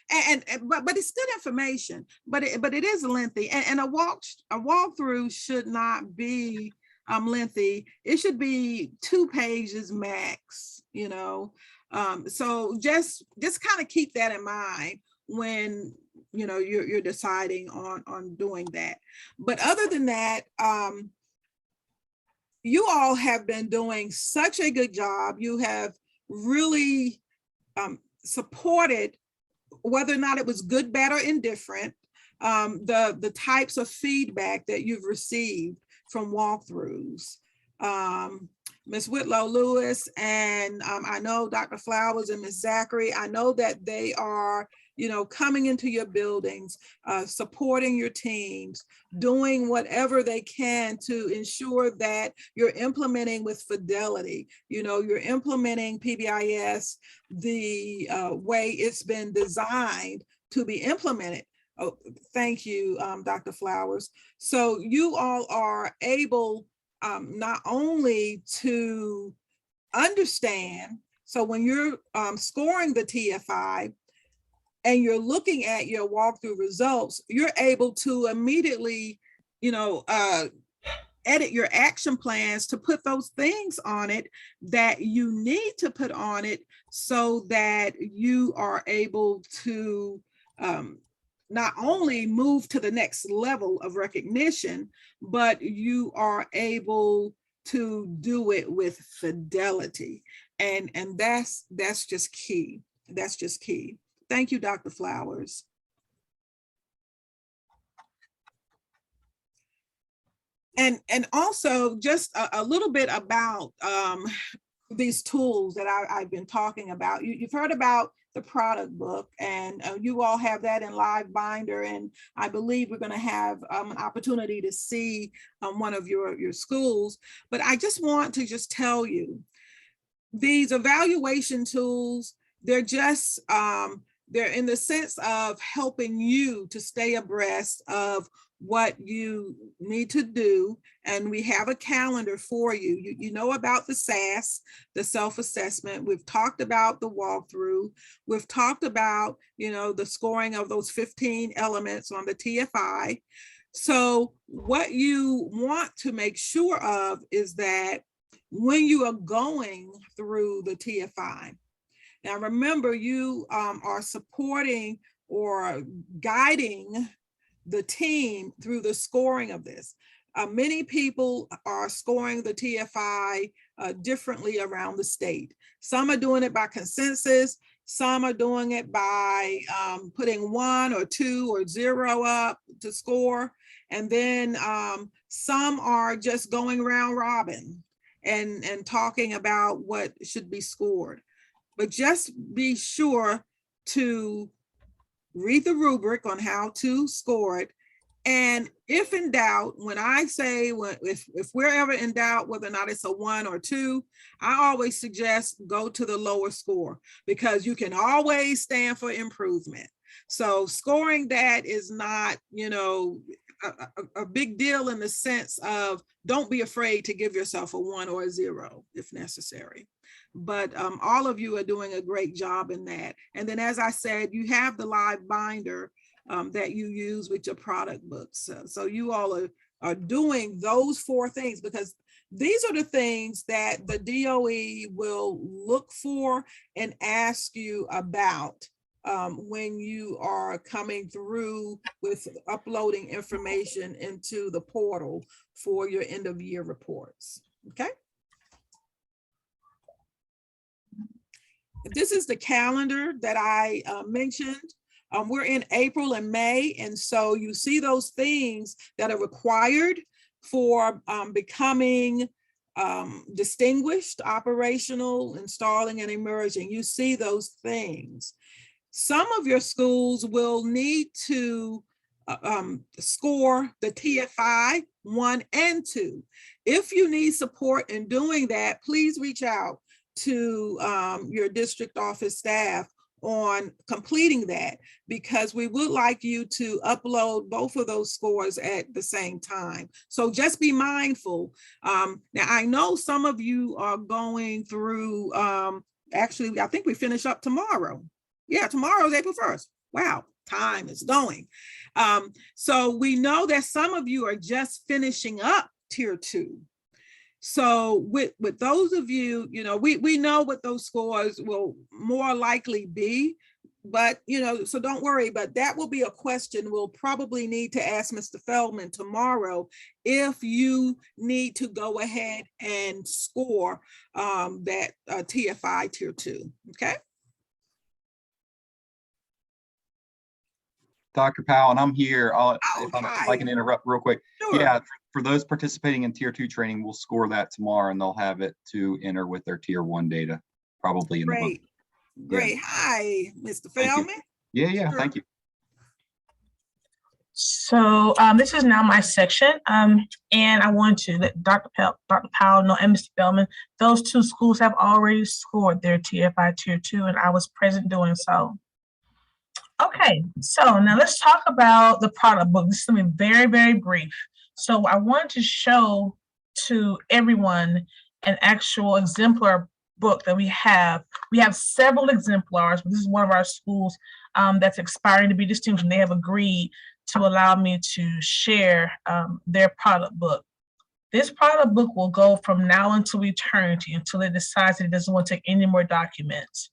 but it's good information, but it is lengthy, and a walkthrough should not be lengthy. It should be 2 pages max, you know. So just kind of keep that in mind when, you know, you're deciding on doing that. But other than that, you all have been doing such a good job. You have really supported, whether or not it was good, bad, or indifferent, the types of feedback that you've received from walkthroughs. Ms. Whitlow Lewis and I know Dr. Flowers and Ms. Zachary, I know that they are, you know, coming into your buildings, supporting your teams, doing whatever they can to ensure that you're implementing with fidelity. You know, you're implementing PBIS the way it's been designed to be implemented. Oh, thank you, Dr. Flowers. So you all are able not only to understand, so when you're scoring the TFI and you're looking at your walkthrough results, you're able to immediately, you know, edit your action plans to put those things on it that you need to put on it so that you are able to not only move to the next level of recognition, but you are able to do it with fidelity. And that's just key. That's just key. Thank you, Dr. Flowers. And also just a little bit about these tools that I've been talking about. You've heard about the product book, and you all have that in live binder, and I believe we're going to have an opportunity to see one of your schools. But I just want to just tell you, these evaluation tools, they're just they're in the sense of helping you to stay abreast of what you need to do. And we have a calendar for you. You know about the SAS, the self-assessment. We've talked about the walkthrough. We've talked about, you know, the scoring of those 15 elements on the TFI. So what you want to make sure of is that when you are going through the TFI, now remember, you are supporting or guiding the team through the scoring of this. Many people are scoring the TFI differently around the state. Some are doing it by consensus. Some are doing it by putting 1 or 2 or 0 up to score. And then some are just going round robin and talking about what should be scored. But just be sure to read the rubric on how to score it And if in doubt, when I say, if we're ever in doubt whether or not it's a 1 or 2, I always suggest go to the lower score, because you can always stand for improvement. So scoring that is not, you know, a big deal in the sense of, don't be afraid to give yourself a 1 or a 0 if necessary. But all of you are doing a great job in that. And then, as I said, you have the live binder that you use with your product books. So you all are doing those 4 things, because these are the things that the DOE will look for and ask you about when you are coming through with uploading information into the portal for your end of year reports. Okay. This is the calendar that I mentioned. We're in April and May, and so you see those things that are required for becoming distinguished, operational, installing, and emerging. You see those things. Some of your schools will need to score the TFI 1 and 2. If you need support in doing that, please reach out to your district office staff on completing that, because we would like you to upload both of those scores at the same time. So just be mindful. Now, I know some of you are going through, actually, I think we finish up tomorrow. Yeah, tomorrow is April 1st. Wow, time is going. So we know that some of you are just finishing up tier 2. So with those of you, you know, we know what those scores will more likely be, but, you know, so don't worry, but that will be a question we'll probably need to ask Mr. Feldman tomorrow, if you need to go ahead and score that TFI tier 2, okay? Dr. Powell, and I'm here. If I can interrupt real quick. Sure. Yeah, for those participating in tier 2 training, we'll score that tomorrow, and they'll have it to enter with their tier 1 data, probably in the book. Great. Yeah. Hi, Mr. Feldman. Yeah, Sure. thank you. So this is now my section, and I want to let Dr. Powell know, and Mr. Feldman, those 2 schools have already scored their TFI tier 2, and I was present doing so. Okay, so now let's talk about the product book. This is going to be very, very brief. So I want to show to everyone an actual exemplar book that we have. We have several exemplars, but this is one of our schools that's expiring to be distinguished, and they have agreed to allow me to share their product book. This product book will go from now until eternity, until it decides that it doesn't want to take any more documents.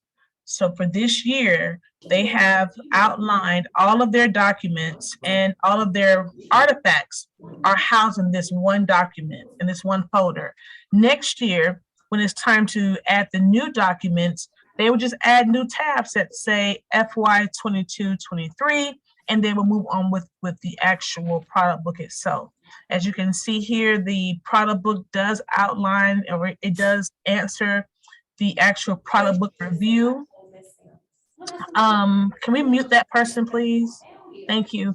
So for this year, they have outlined all of their documents, and all of their artifacts are housed in this one document, in this one folder. Next year, when it's time to add the new documents, they will just add new tabs that say FY 22-23, and they will move on with the actual product book itself. As you can see here, the product book does outline, or it does answer the actual product book review. Can we mute that person, please? Thank you.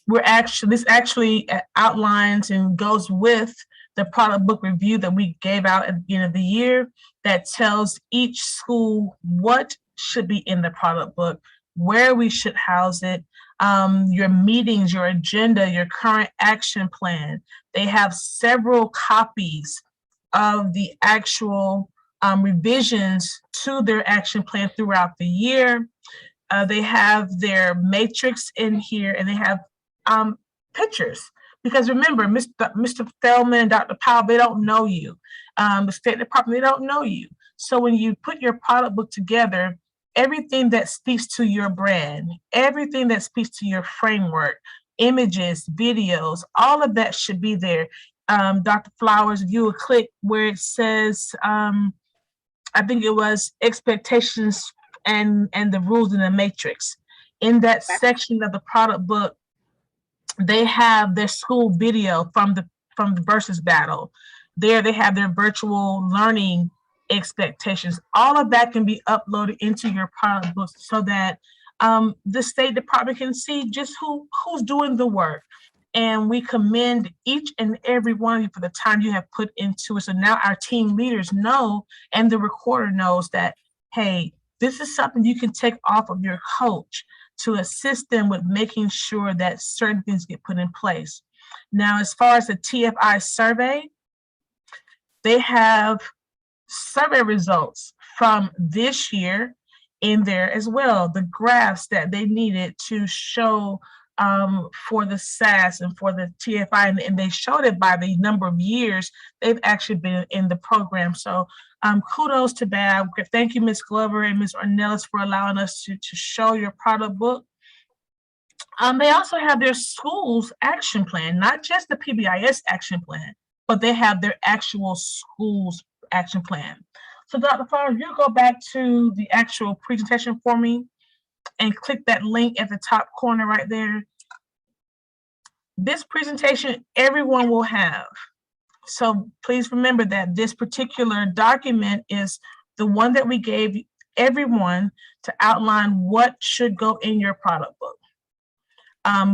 This actually outlines and goes with the product book review that we gave out at the end of the year, that tells each school what should be in the product book, where we should house it, your meetings, your agenda, your current action plan. They have several copies of the actual revisions to their action plan throughout the year. They have their matrix in here, and they have pictures. Because remember, Mr. Feldman and Dr. Powell, they don't know you. The State Department, they don't know you. So when you put your product book together, everything that speaks to your brand, everything that speaks to your framework, images, videos, all of that should be there. Dr. Flowers, if you would click where it says, I think it was expectations and the rules in the matrix. In that section of the product book, they have their school video from the versus battle. There they have their virtual learning expectations. All of that can be uploaded into your product book, so that the State Department can see just who's doing the work. And we commend each and every one of you for the time you have put into it. So now our team leaders know, and the recorder knows that, hey, this is something you can take off of your coach to assist them with making sure that certain things get put in place. Now, as far as the TFI survey, they have survey results from this year in there as well, the graphs that they needed to show for the SAS and for the TFI, and they showed it by the number of years they've actually been in the program. So kudos to BAB. Thank you, Ms. Glover and Ms. Ornelas, for allowing us to show your product book. They also have their school's action plan, not just the PBIS action plan, but they have their actual school's action plan. So Dr. Flowers, you go back to the actual presentation for me and click that link at the top corner right there. This presentation everyone will have. So please remember that this particular document is the one that we gave everyone to outline what should go in your product book.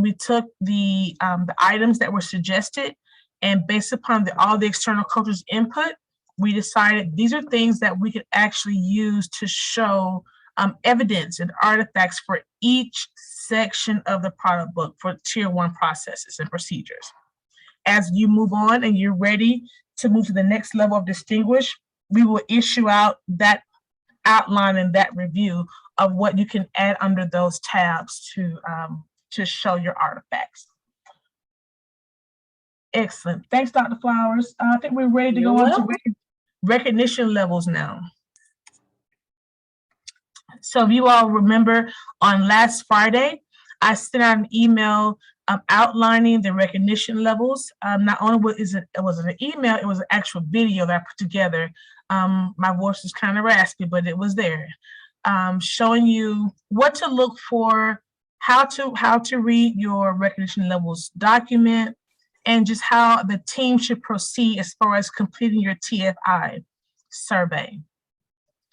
We took the items that were suggested, and based upon all the external coaches' input, we decided these are things that we could actually use to show evidence and artifacts for each section of the product book for Tier 1 processes and procedures. As you move on and you're ready to move to the next level of distinguish, we will issue out that outline and that review of what you can add under those tabs to show your artifacts. Excellent. Thanks, Dr. Flowers. I think we're ready to go on to recognition levels now. So if you all remember, on last Friday, I sent out an email outlining the recognition levels. Not only was it an email, it was an actual video that I put together. My voice is kind of raspy, but it was there, showing you what to look for, how to read your recognition levels document, and just how the team should proceed as far as completing your TFI survey.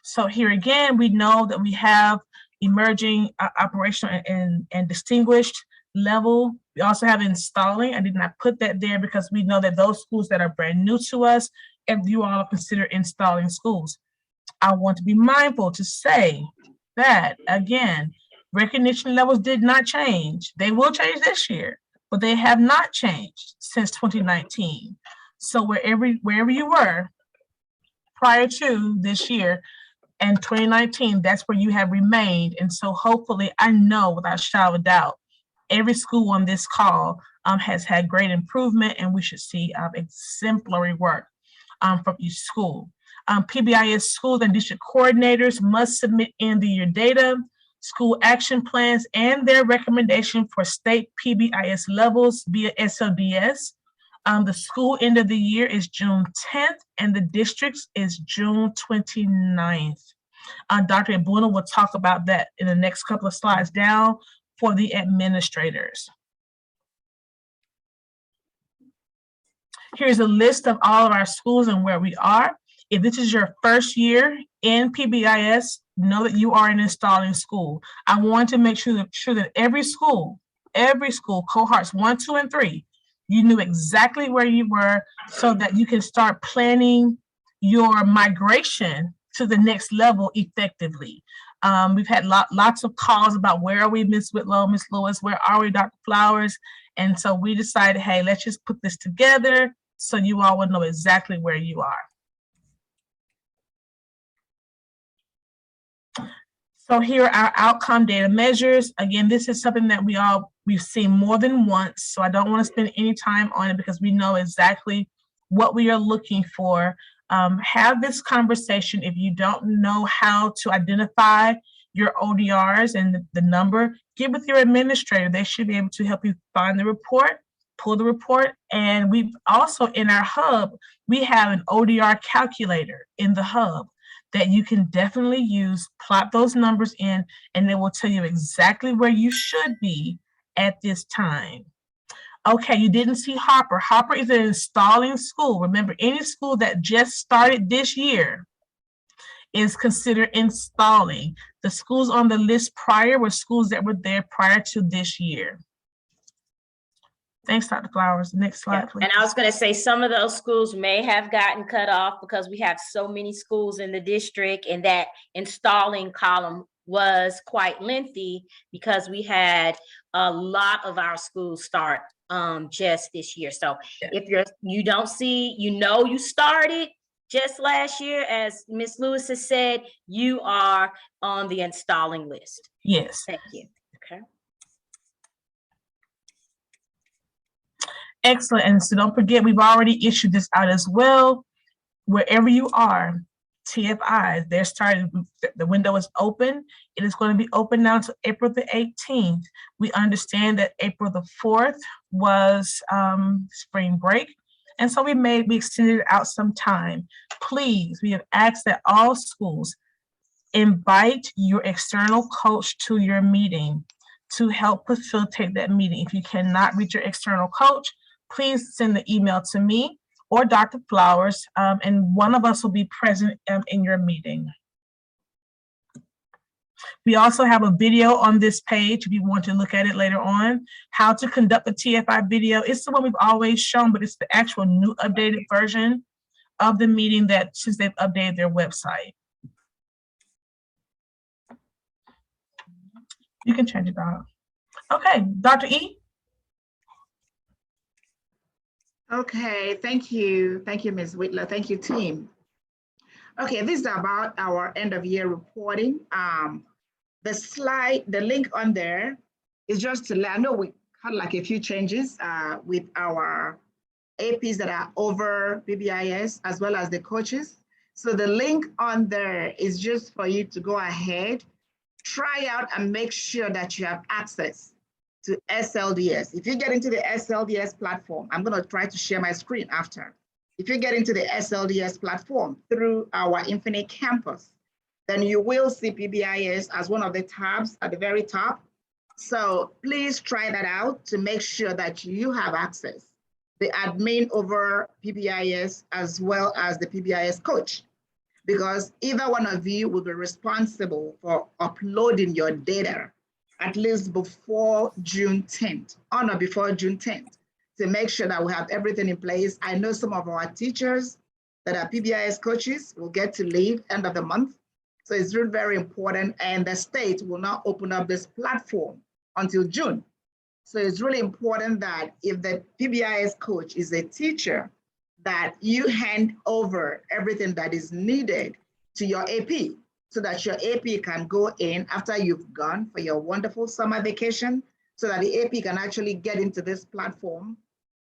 So here again, we know that we have emerging, operational, and distinguished level. We also have installing. I did not put that there because we know that those schools that are brand new to us, and you all consider installing schools. I want to be mindful to say that, again, recognition levels did not change. They will change this year, but they have not changed since 2019. So wherever you were prior to this year and 2019, that's where you have remained. And so hopefully, I know without a shadow of a doubt, every school on this call has had great improvement, and we should see exemplary work from each school. PBIS schools and district coordinators must submit end-of-year data, school action plans, and their recommendation for state PBIS levels via SODS. The school end of the year is June 10th, and the districts is June 29th. Dr. Abuna will talk about that in the next couple of slides down for the administrators. Here's a list of all of our schools and where we are. If this is your first year in PBIS, know that you are an installing school. I want to make sure that every school, cohorts 1, 2, and 3, you knew exactly where you were so that you can start planning your migration to the next level effectively. We've had lots of calls about where are we, Ms. Whitlow, Ms. Lewis, where are we, Dr. Flowers? And so we decided, hey, let's just put this together so you all will know exactly where you are. So here are our outcome data measures. Again, this is something that we've seen more than once, so I don't want to spend any time on it because we know exactly what we are looking for. Have this conversation. If you don't know how to identify your ODRs and the number, get with your administrator. They should be able to help you find the report, pull the report, and we've also in our hub, we have an ODR calculator in the hub that you can definitely use, plot those numbers in, and it will tell you exactly where you should be at this time. Okay, you didn't see Hopper. Hopper is an installing school. Remember, any school that just started this year is considered installing. The schools on the list prior were schools that were there prior to this year. Thanks, Dr. Flowers. Next slide, please. And I was going to say some of those schools may have gotten cut off because we have so many schools in the district, and that installing column was quite lengthy because we had a lot of our schools start just this year. So if you don't see, you started just last year, as Ms. Lewis has said, you are on the installing list. Yes. Thank you. Okay. Excellent. And so don't forget, we've already issued this out as well. Wherever you are, TFIs, they're starting, the window is open. It is going to be open now to April the 18th. We understand that April the 4th was spring break. And so we extended it out some time. Please, we have asked that all schools invite your external coach to your meeting to help facilitate that meeting. If you cannot reach your external coach, please send the email to me or Dr. Flowers, and one of us will be present in your meeting. We also have a video on this page if you want to look at it later on. How to conduct the TFI video. It's the one we've always shown, but it's the actual new updated version of the meeting that since they've updated their website. You can change it out. Okay, Dr. E. Okay, thank you. Thank you, Ms. Whitler. Thank you, team. Okay, this is about our end of year reporting. The slide, the link on there is just to let, I know we had like a few changes with our APs that are over PBIS as well as the coaches. So the link on there is just for you to go ahead, try out and make sure that you have access to SLDS. If you get into the SLDS platform, I'm going to try to share my screen after. If you get into the SLDS platform through our Infinite Campus, then you will see PBIS as one of the tabs at the very top. So please try that out to make sure that you have access. The admin over PBIS as well as the PBIS coach, because either one of you will be responsible for uploading your data at least before June 10th, on or before June 10th, to make sure that we have everything in place. I know some of our teachers that are PBIS coaches will get to leave end of the month. So it's really very important, and the state will not open up this platform until June. So it's really important that if the PBIS coach is a teacher, that you hand over everything that is needed to your AP so that your AP can go in after you've gone for your wonderful summer vacation, so that the AP can actually get into this platform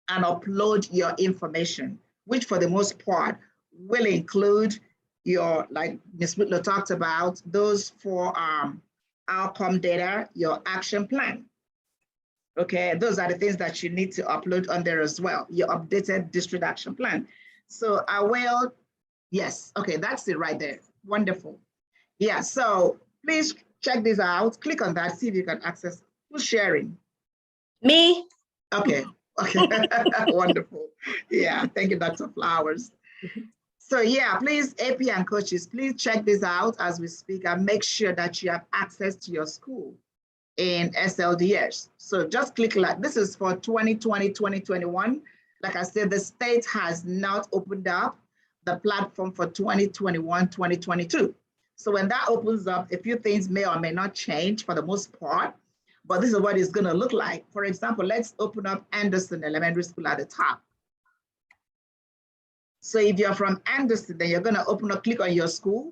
and upload your information, which for the most part will include your, like Ms. Whitler talked about, those 4 outcome data, your action plan. Okay, those are the things that you need to upload on there as well, your updated district action plan. So I will, yes, okay, that's it right there. Wonderful. Yeah, so please check this out. Click on that, see if you can access. Who's sharing? Me. Okay, okay, wonderful. Yeah, thank you, Dr. Flowers. So yeah, please, AP and coaches, please check this out as we speak and make sure that you have access to your school in SLDS. So just click like, this is for 2020, 2021. Like I said, the state has not opened up the platform for 2021, 2022. So when that opens up, a few things may or may not change for the most part, but this is what it's gonna look like. For example, let's open up Anderson Elementary School at the top. So if you're from Anderson, then you're gonna open up, click on your school,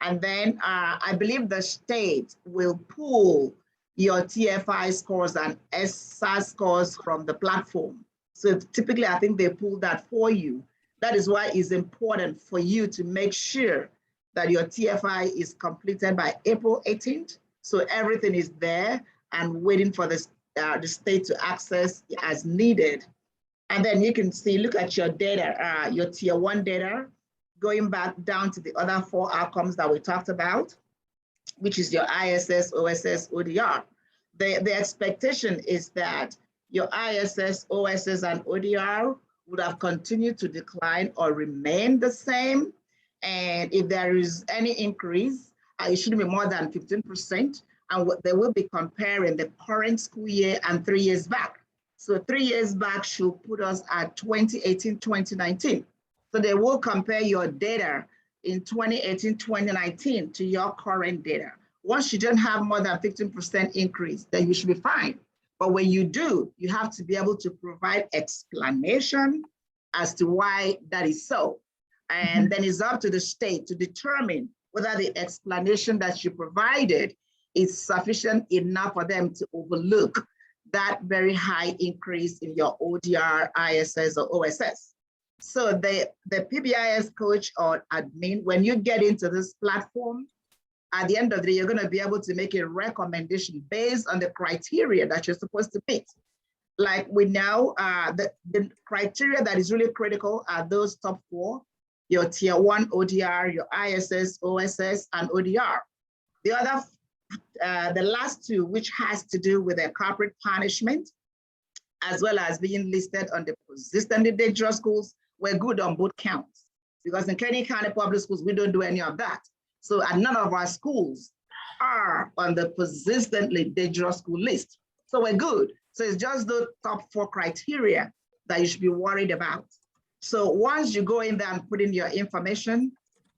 and then I believe the state will pull your TFI scores and SAS scores from the platform. So typically, I think they pull that for you. That is why it's important for you to make sure that your TFI is completed by April 18th. So everything is there and waiting for the state to access as needed. And then you can see, look at your data, your tier 1 data, going back down to the other 4 outcomes that we talked about, which is your ISS, OSS, ODR. The expectation is that your ISS, OSS, and ODR would have continued to decline or remain the same. And if there is any increase, it shouldn't be more than 15%. And what they will be comparing the current school year and 3 years back. So 3 years back should put us at 2018, 2019. So they will compare your data in 2018, 2019 to your current data. Once you don't have more than 15% increase, then you should be fine. But when you do, you have to be able to provide explanation as to why that is so. And then it's up to the state to determine whether the explanation that you provided is sufficient enough for them to overlook that very high increase in your ODR, ISS, or OSS. So the PBIS coach or admin, when you get into this platform, at the end of the day, you're going to be able to make a recommendation based on the criteria that you're supposed to meet. Like we know, the criteria that is really critical are those top 4, your tier 1 ODR, your ISS, OSS, and ODR. The other, the last 2, which has to do with the corporate punishment, as well as being listed on the persistently dangerous schools, we're good on both counts. Because in Kenny County Public Schools, we don't do any of that. So none of our schools are on the persistently dangerous school list. So we're good. So it's just the top 4 criteria that you should be worried about. So once you go in there and put in your information,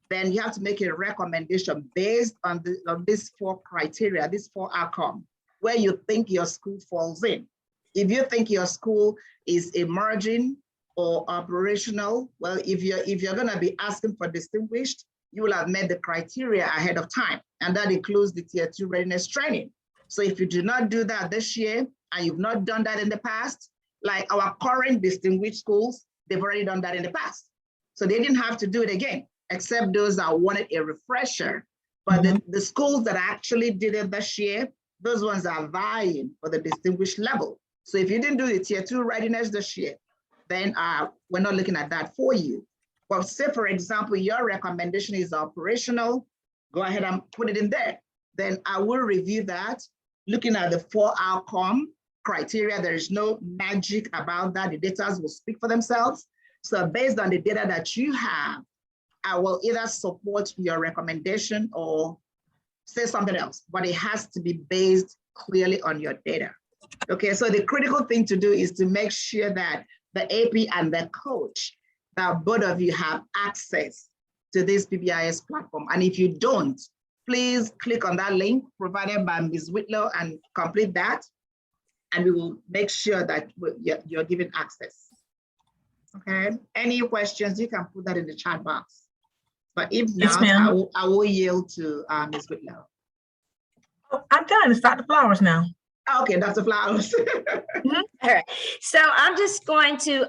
then you have to make a recommendation based on these 4 criteria, these 4 outcomes, where you think your school falls in. If you think your school is emerging or operational, well, if you're going to be asking for distinguished, you will have met the criteria ahead of time, and that includes the tier 2 readiness training. So if you do not do that this year, and you've not done that in the past, like our current distinguished schools, they've already done that in the past. So they didn't have to do it again, except those that wanted a refresher. But the schools that actually did it this year, those ones are vying for the distinguished level. So if you didn't do the tier 2 readiness this year, then we're not looking at that for you. Well, say, for example, your recommendation is operational, go ahead and put it in there. Then I will review that, looking at the 4 outcome criteria. There is no magic about that. The data will speak for themselves. So based on the data that you have, I will either support your recommendation or say something else, but it has to be based clearly on your data. Okay, so the critical thing to do is to make sure that the AP and the coach, that both of you have access to this PBIS platform. And if you don't, please click on that link provided by Ms. Whitlow and complete that. And we will make sure that you're given access. Okay, any questions, you can put that in the chat box. But if not, yes, I will yield to Ms. Whitlow. Oh, I'm done, it's Dr. Flowers now. Okay, Dr. Flowers. All right. So I'm just going to,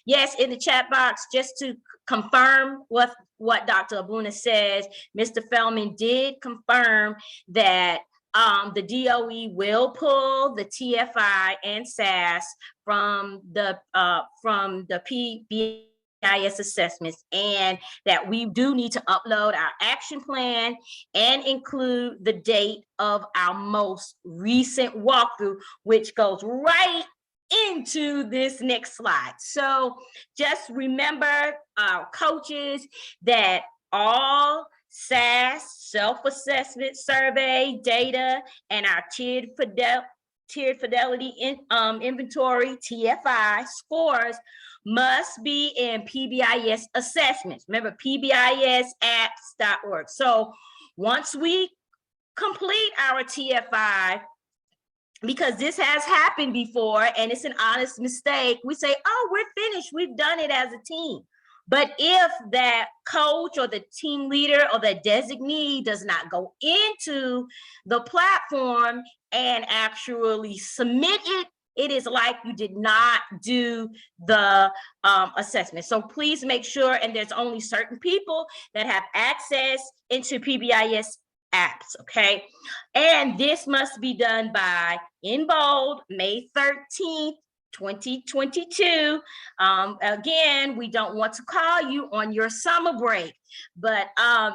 yes, in the chat box, just to confirm what Dr. Abuna says, Mr. Feldman did confirm that the DOE will pull the TFI and SAS from the PBIS assessments, and that we do need to upload our action plan and include the date of our most recent walkthrough, which goes right into this next slide. So just remember, our coaches, that all SAS self-assessment survey data and our tiered fidelity inventory, TFI scores must be in PBIS assessments. Remember, PBISapps.org. So once we complete our TFI, because this has happened before and it's an honest mistake, we say, oh, we're finished, we've done it as a team. But if that coach or the team leader or the designee does not go into the platform and actually submit it, it is like you did not do the assessment. So please make sure, and there's only certain people that have access into PBIS apps, okay? And this must be done by, in bold, May 13th, 2022. Again, we don't want to call you on your summer break, but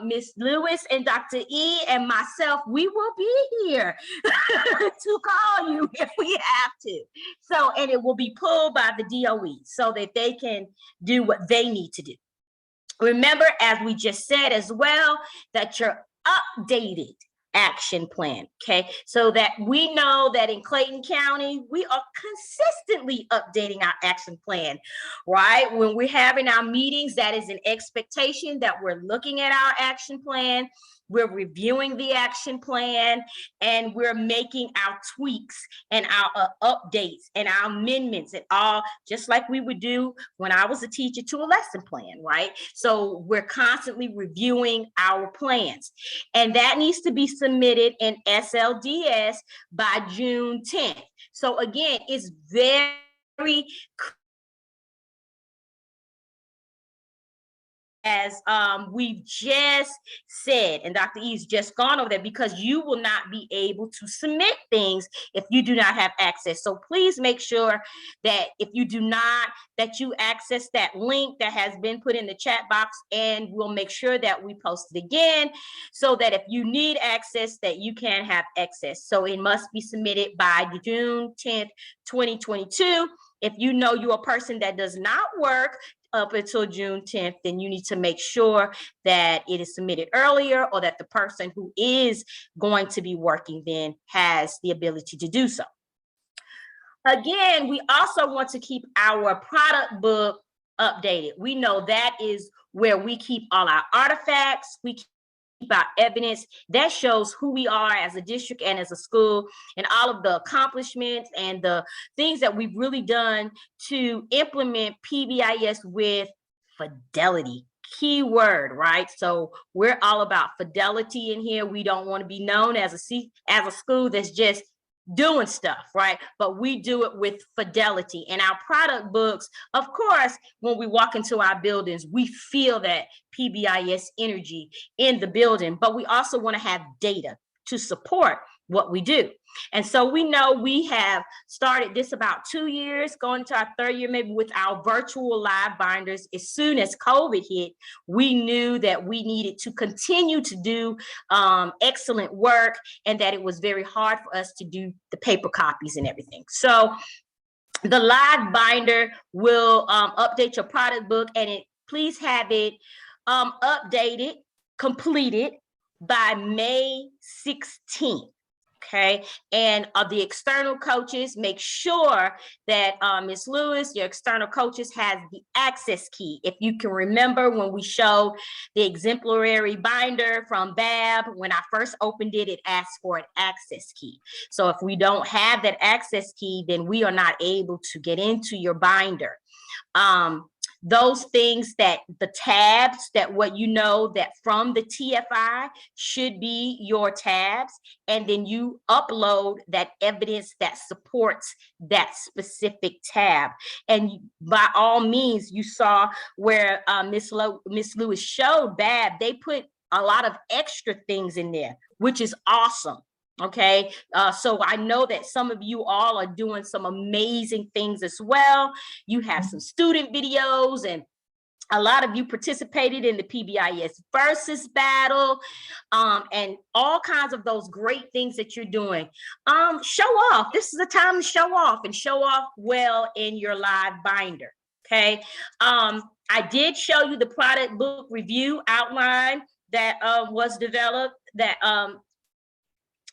Ms. Lewis and Dr. E and myself, we will be here to call you if we have to. So, and it will be pulled by the DOE so that they can do what they need to do. Remember, as we just said as well, that your updated action plan, okay? So that we know that in Clayton County, we are consistently updating our action plan, right? When we're having our meetings, that is an expectation that we're looking at our action plan, we're reviewing the action plan, and we're making our tweaks and our updates and our amendments and all, just like we would do when I was a teacher to a lesson plan, right? So we're constantly reviewing our plans, and that needs to be submitted in SLDS by June 10th. So again, it's very as we've just said, and Dr. E's just gone over that, because you will not be able to submit things if you do not have access. So please make sure that if you do not, that you access that link that has been put in the chat box, and we'll make sure that we post it again so that if you need access, that you can have access. So it must be submitted by June 10th, 2022. If you know you're a person that does not work up until June 10th, then you need to make sure that it is submitted earlier, or that the person who is going to be working then has the ability to do so. Again, we also want to keep our product book updated. We know that is where we keep all our artifacts, we keep our evidence that shows who we are as a district and as a school, and all of the accomplishments and the things that we've really done to implement PBIS with fidelity. Key word, right? So we're all about fidelity in here. We don't want to be known as a school that's just doing stuff, right? But we do it with fidelity. And our product books, of course, when we walk into our buildings, we feel that PBIS energy in the building, but we also want to have data to support what we do. And so we know we have started this about 2 years, going to our 3rd year, maybe, with our virtual live binders. As soon as COVID hit, we knew that we needed to continue to do excellent work, and that it was very hard for us to do the paper copies and everything. So the live binder will update your product book, and please have it updated, completed by May 16th. Okay, and the external coaches, make sure that Ms. Lewis, your external coaches, has the access key. If you can remember when we showed the exemplary binder from BAB, when I first opened it, it asked for an access key. So if we don't have that access key, then we are not able to get into your binder. Those things, that the tabs, that what you know that from the TFI should be your tabs, and then you upload that evidence that supports that specific tab. And by all means, you saw where Ms. Lewis showed BAB, they put a lot of extra things in there, which is awesome. Okay, so I know that some of you all are doing some amazing things as well. You have some student videos, and a lot of you participated in the PBIS versus battle, and all kinds of those great things that you're doing. Show off. This is the time to show off, and show off well in your live binder. Okay, I did show you the product book review outline that was developed, that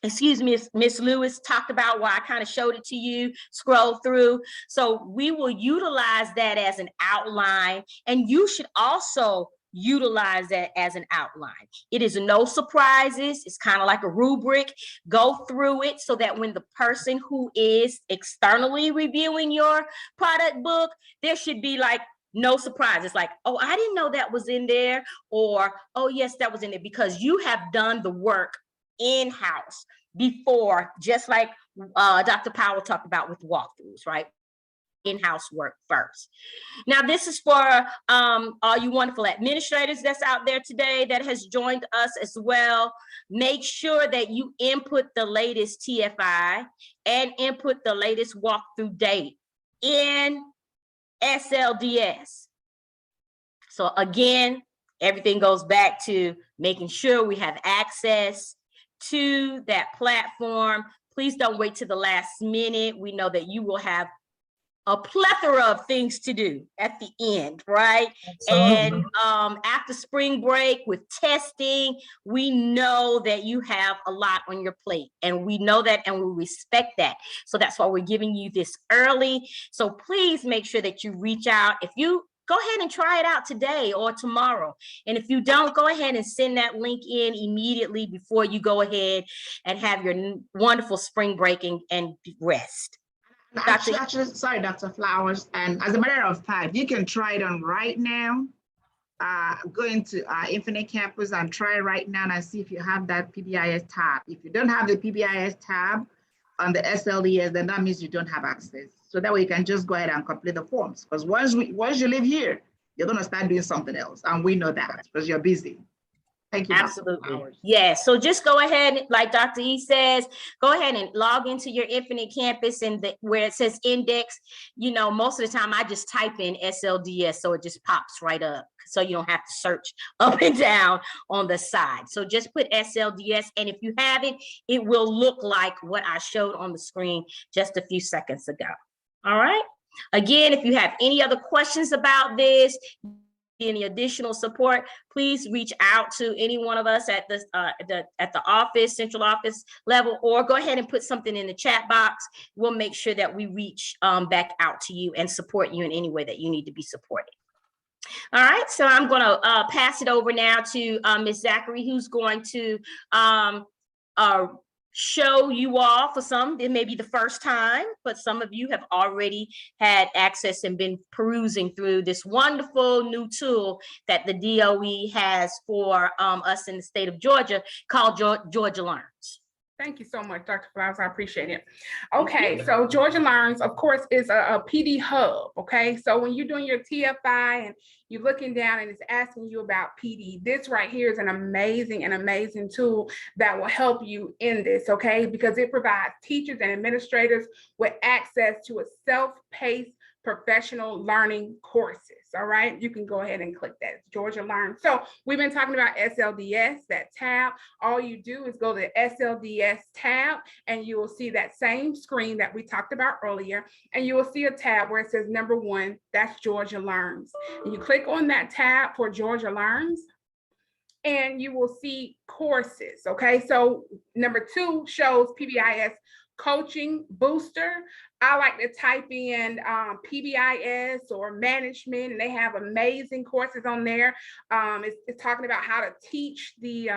excuse me, Ms. Lewis talked about, where I kind of showed it to you, scroll through. So we will utilize that as an outline, and you should also utilize that as an outline. It is no surprises. It's kind of like a rubric. Go through it so that when the person who is externally reviewing your product book, there should be like no surprises, like, oh, I didn't know that was in there, or, oh, yes, that was in there, because you have done the work in-house before, just like Dr. Powell talked about with walkthroughs, right? In-house work first. Now, this is for all you wonderful administrators that's out there today that has joined us as well. Make sure that you input the latest TFI and input the latest walkthrough date in SLDS. So again, everything goes back to making sure we have access to that platform. Please don't wait to the last minute. We know that you will have a plethora of things to do at the end, right? Absolutely. And after spring break with testing, we know that you have a lot on your plate, and we know that, and we respect that. So that's why we're giving you this early. So please make sure that you reach out. If you go ahead and try it out today or tomorrow. And if you don't, go ahead and send that link in immediately before you go ahead and have your wonderful spring break and rest. Actually, sorry, Dr. Flowers. And as a matter of fact, you can try it on right now. Go into Infinite Campus and try it right now and see if you have that PBIS tab. If you don't have the PBIS tab on the SLDS, then that means you don't have access. So that way you can just go ahead and complete the forms. Because once you leave here, you're gonna start doing something else. And we know that because you're busy. Thank you. Absolutely. Yeah. So just go ahead, like Dr. E says, go ahead and log into your Infinite Campus and where it says index. You know, most of the time I just type in SLDS, so it just pops right up. So you don't have to search up and down on the side. So just put SLDS. And if you have it, it will look like what I showed on the screen just a few seconds ago. All right. Again, if you have any other questions about this, any additional support, please reach out to any one of us at the office, central office level, or go ahead and put something in the chat box. We'll make sure that we reach back out to you and support you in any way that you need to be supported. All right, so I'm going to pass it over now to Ms. Zachary, who's going to show you all, for some, it may be the first time, but some of you have already had access and been perusing through this wonderful new tool that the DOE has for us in the state of Georgia called Georgia Learns. Thank you so much, Dr. Flowers. I appreciate it. Okay, so Georgia Learns, of course, is a PD hub. Okay, so when you're doing your TFI and you're looking down and it's asking you about PD, this right here is an amazing tool that will help you in this. Okay, because it provides teachers and administrators with access to a self-paced professional learning courses. All right, you can go ahead and click that. It's Georgia Learn. So we've been talking about SLDS, that tab. All you do is go to the SLDS tab and you will see that same screen that we talked about earlier. And you will see a tab where it says number 1, that's Georgia Learns. And you click on that tab for Georgia Learns and you will see courses. Okay, so number 2 shows PBIS Coaching Booster. I like to type in PBIS or management, and they have amazing courses on there. It's talking about how to teach the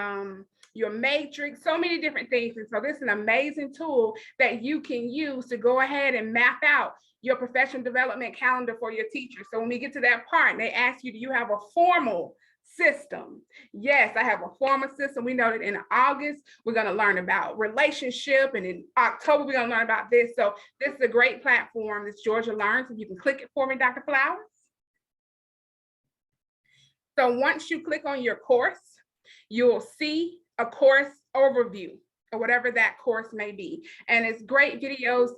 your matrix, so many different things. And so this is an amazing tool that you can use to go ahead and map out your professional development calendar for your teachers. So when we get to that part and they ask you, do you have a formal system? Yes, I have a formal system. We know that in August, we're going to learn about relationship, and in October, we're going to learn about this. So this is a great platform. It's Georgia Learns, and you can click it for me, Dr. Flowers. So once you click on your course, you'll see a course overview, or whatever that course may be. And it's great videos,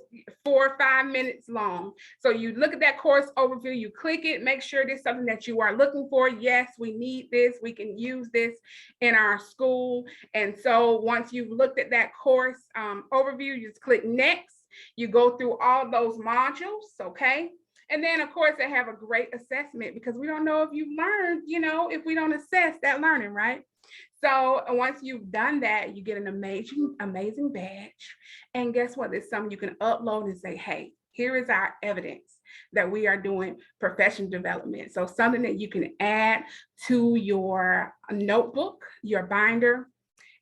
4 or 5 minutes long. So you look at that course overview, you click it, make sure it is something that you are looking for. Yes, we need this, we can use this in our school. And so once you've looked at that course overview, you just click next. You go through all those modules, okay? And then of course they have a great assessment, because we don't know if you learned, you know, if we don't assess that learning, right? So once you've done that, you get an amazing badge. And guess what? There's something you can upload and say, hey, here is our evidence that we are doing professional development. So something that you can add to your notebook, your binder,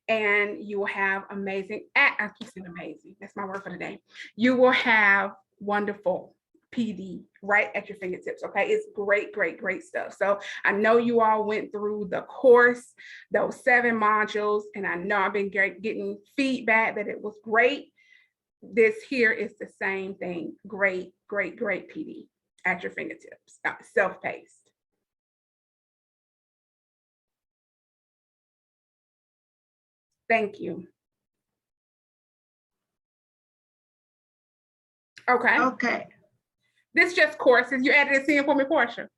and you will have amazing, I keep saying amazing, that's my word for the day. You will have wonderful PD right at your fingertips. Okay, it's great stuff. So I know you all went through the course, those 7 modules, and I know I've been getting feedback that it was great. This here is the same thing. Great PD at your fingertips, self-paced. Thank you. Okay. This just courses. You added a scene for me, Portia.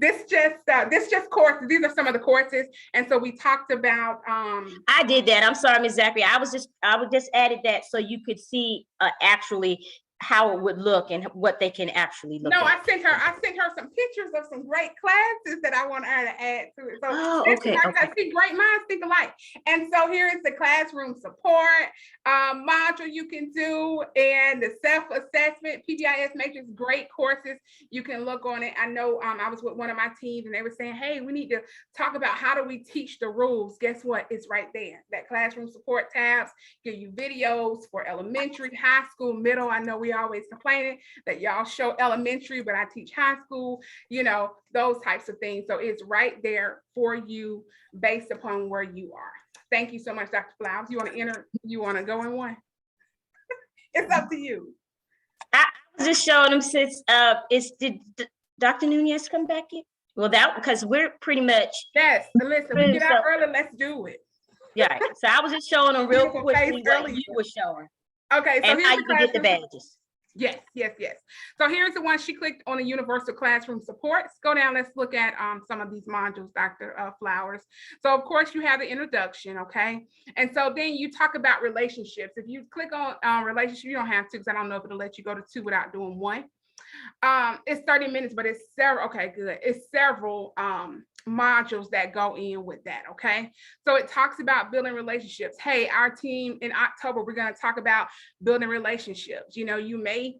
This just courses. These are some of the courses. And so we talked about I did that. I'm sorry, Ms. Zachary. I would just added that so you could see actually how it would look and what they can actually look No, at. I sent her some pictures of some great classes that I want her to add to it. So Oh, this is okay, her, okay. see, great minds think alike. And so here is the classroom support module you can do, and the self-assessment PBIS matrix, great courses. You can look on it. I know I was with one of my teams and they were saying, hey, we need to talk about how do we teach the rules. Guess what? It's right there. That classroom support tabs give you videos for elementary, high school, middle. I know we always complaining that y'all show elementary, but I teach high school, you know, those types of things. So it's right there for you based upon where you are. Thank you so much, Dr. Flowers. You want to enter? You want to go in one? It's up to you. I was just showing them since did Dr. Nunez come back in? Well, that because we're pretty much. Yes, listen, we get out early, let's do it. Yeah, so I was just showing them real quickly what you were showing. Okay, so and how you can get the badges. Yes. So here's the one she clicked on, the universal classroom supports. Go down, let's look at some of these modules, Dr. Flowers. So of course you have the introduction, okay? And so then you talk about relationships. If you click on relationship, you don't have to, because I don't know if it'll let you go to 2 without doing 1. It's 30 minutes, but it's several, okay, good. It's several modules that go in with that, okay? So it talks about building relationships. Hey, our team in October, we're gonna talk about building relationships. You know, you may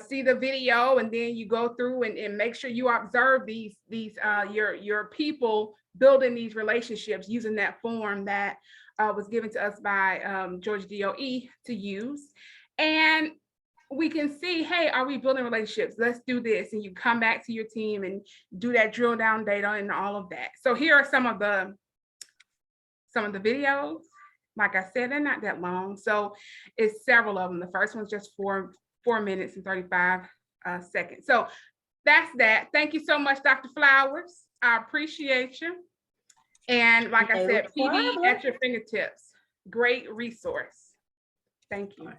see the video and then you go through and make sure you observe your people building these relationships using that form that was given to us by Georgia DOE to use. And we can see, hey, are we building relationships? Let's do this. And you come back to your team and do that drill down data and all of that. So here are some of the videos. Like I said, they're not that long. So it's several of them. The first one's just 4 minutes and 35 seconds. So that's that. Thank you so much, Dr. Flowers. I appreciate you. And like I said, PD at your fingertips. Great resource. Thank you.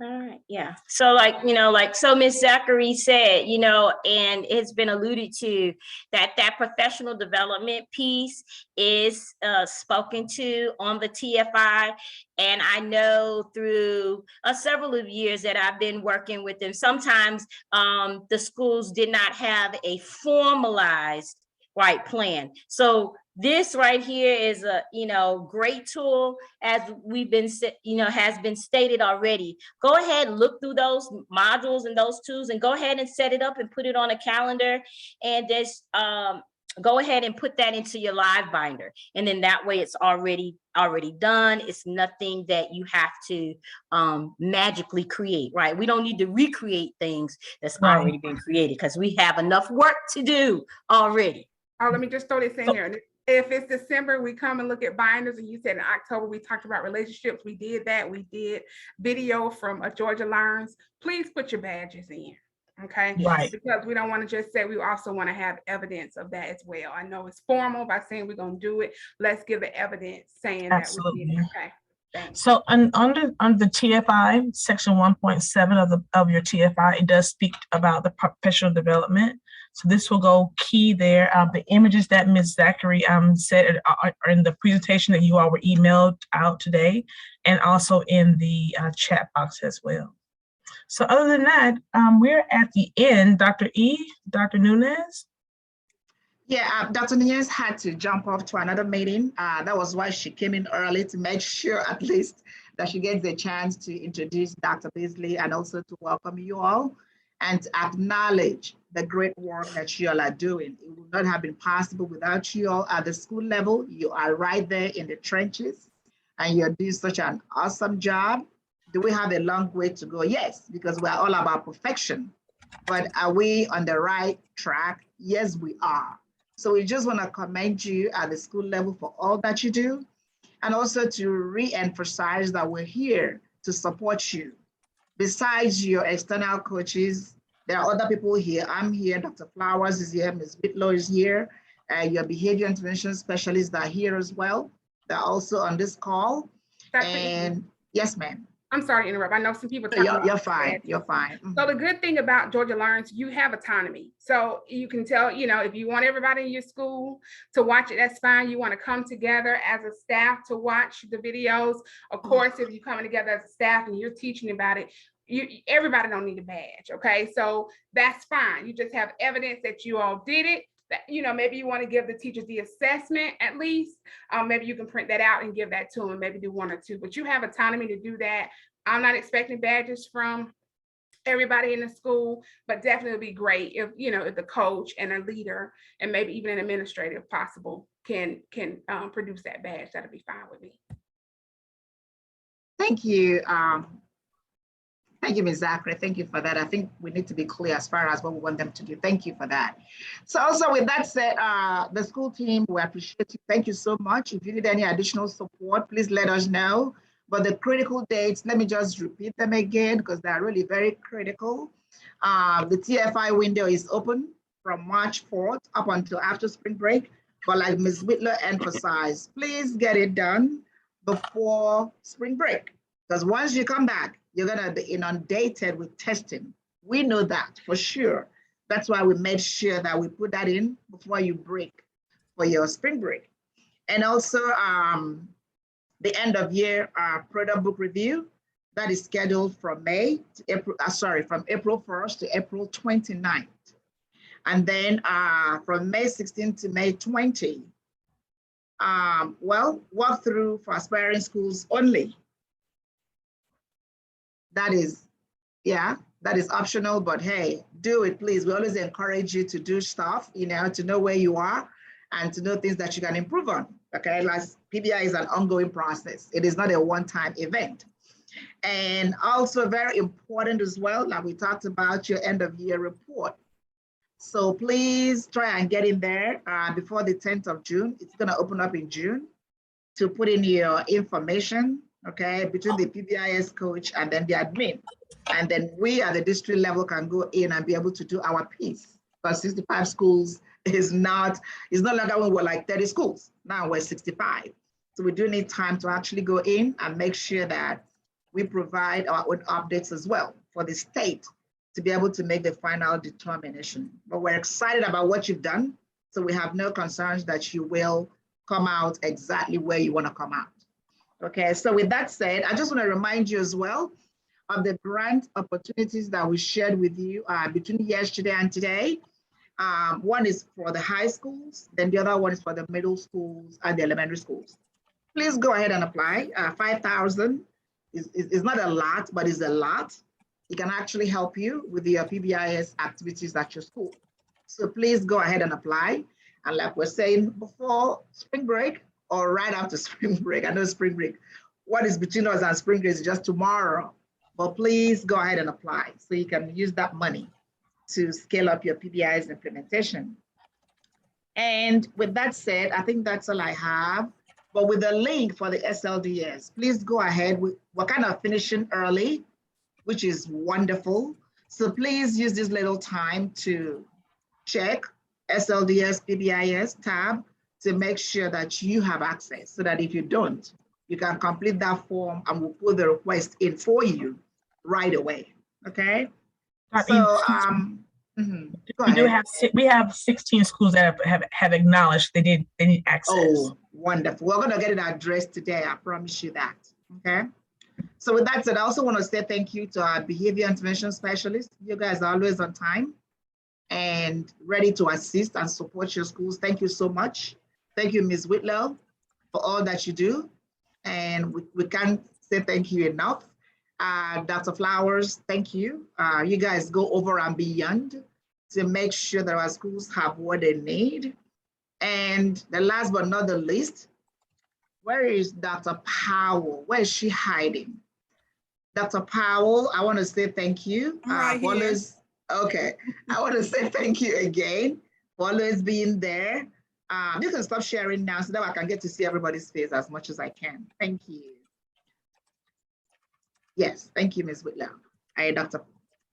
All right, yeah. So so Ms. Zachary said, and it's been alluded to that professional development piece is spoken to on the TFI. And I know through several of years that I've been working with them, sometimes the schools did not have a formalized plan. So this right here is a great tool, as we've been has been stated already. Go ahead and look through those modules and those tools and go ahead and set it up and put it on a calendar, and just go ahead and put that into your live binder, and then that way it's already done. It's nothing that you have to magically create, right? We don't need to recreate things that's already been created, because we have enough work to do already. Oh, let me just throw this in here. If it's December, we come and look at binders, and you said in October, we talked about relationships. We did that. We did video from Georgia Learns. Please put your badges in, okay? Right. Because we don't want to just say, we also want to have evidence of that as well. I know it's formal by saying we're going to do it. Let's give the evidence saying Absolutely. that we did it, okay? Thanks. So under the TFI, section 1.7 of your TFI, it does speak about the professional development. So this will go key there. The images that Ms. Zachary said are in the presentation that you all were emailed out today, and also in the chat box as well. So other than that, we're at the end. Dr. Nunez? Yeah, Dr. Nunez had to jump off to another meeting. That was why she came in early, to make sure at least that she gets a chance to introduce Dr. Beasley and also to welcome you all and to acknowledge the great work that you all are doing. It would not have been possible without you all at the school level. You are right there in the trenches and you're doing such an awesome job. Do we have a long way to go? Yes, because we're all about perfection. But are we on the right track? Yes, we are. So we just want to commend you at the school level for all that you do, and also to re-emphasize that we're here to support you. Besides your external coaches, there are other people here. I'm here, Dr. Flowers is here, Ms. Whitlow is here, your behavior intervention specialists are here as well. They're also on this call. And yes, ma'am. I'm sorry to interrupt. I know some people. You're fine. You're fine. So the good thing about Georgia Learns, you have autonomy. So you can tell, if you want everybody in your school to watch it, that's fine. You want to come together as a staff to watch the videos. Of course, if you're coming together as a staff and you're teaching about it, everybody don't need a badge. Okay, so that's fine. You just have evidence that you all did it. That, maybe you want to give the teachers the assessment at least. Maybe you can print that out and give that to them, maybe do 1 or 2, but you have autonomy to do that. I'm not expecting badges from everybody in the school, but definitely it'd be great if, if the coach and a leader and maybe even an administrator if possible can produce that badge. That'll be fine with me. Thank you. Thank you, Ms. Zachary. Thank you for that. I think we need to be clear as far as what we want them to do. Thank you for that. So also with that said, the school team, we appreciate you. Thank you so much. If you need any additional support, please let us know. But the critical dates, let me just repeat them again because they're really very critical. The TFI window is open from March 4th up until after spring break. But like Ms. Whitler emphasized, please get it done before spring break. Because once you come back, you're gonna be inundated with testing. We know that for sure. That's why we made sure that we put that in before you break for your spring break. And also the end of year product book review that is scheduled from from April 1st to April 29th. And then from May 16th to May 20. Walk through for aspiring schools only. That is optional, but hey, do it, please. We always encourage you to do stuff, to know where you are and to know things that you can improve on, okay? Like PBI is an ongoing process. It is not a one-time event. And also very important as well, like we talked about your end of year report. So please try and get in there before the 10th of June. It's gonna open up in June to put in your information, okay, between the PBIS coach and then the admin. And then we at the district level can go in and be able to do our piece. Because 65 schools is no longer when we're like 30 schools. Now we're 65. So we do need time to actually go in and make sure that we provide our own updates as well for the state to be able to make the final determination. But we're excited about what you've done. So we have no concerns that you will come out exactly where you want to come out. Okay, so with that said, I just want to remind you as well of the grant opportunities that we shared with you between yesterday and today. One is for the high schools, then the other one is for the middle schools and the elementary schools. Please go ahead and apply. 5,000 is not a lot, but is a lot. It can actually help you with your PBIS activities at your school. So please go ahead and apply. And like we're saying before spring break, or right after spring break. I know spring break, what is between us and spring break is just tomorrow, but please go ahead and apply so you can use that money to scale up your PBI's implementation. And with that said, I think that's all I have, but with the link for the SLDS, please go ahead. We're kind of finishing early, which is wonderful. So please use this little time to check SLDS PBIS tab to make sure that you have access so that if you don't, you can complete that form and we'll put the request in for you right away, okay? So, we have 16 schools that have acknowledged they need access. Oh, wonderful. We're gonna get it addressed today, I promise you that, okay? So with that said, I also wanna say thank you to our behavior intervention specialists. You guys are always on time and ready to assist and support your schools. Thank you so much. Thank you, Ms. Whitlow, for all that you do. And we can't say thank you enough. Dr. Flowers, thank you. You guys go over and beyond to make sure that our schools have what they need. And the last but not the least, where is Dr. Powell? Where is she hiding? Dr. Powell, I want to say thank you. Right here. Okay, I want to say thank you again for always being there. You can stop sharing now so that I can get to see everybody's face as much as I can. Thank you. Yes, thank you, Ms. Whitlow. Dr.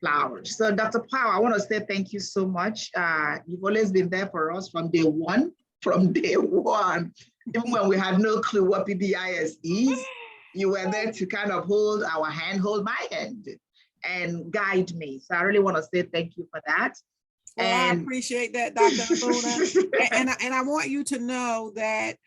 Flowers. So Dr. Powell, I want to say thank you so much. You've always been there for us from day one, even when we had no clue what PBIS is. You were there to kind of hold my hand and guide me. So I really want to say thank you for that. Well, I appreciate that, Dr. Abuna. And I want you to know that,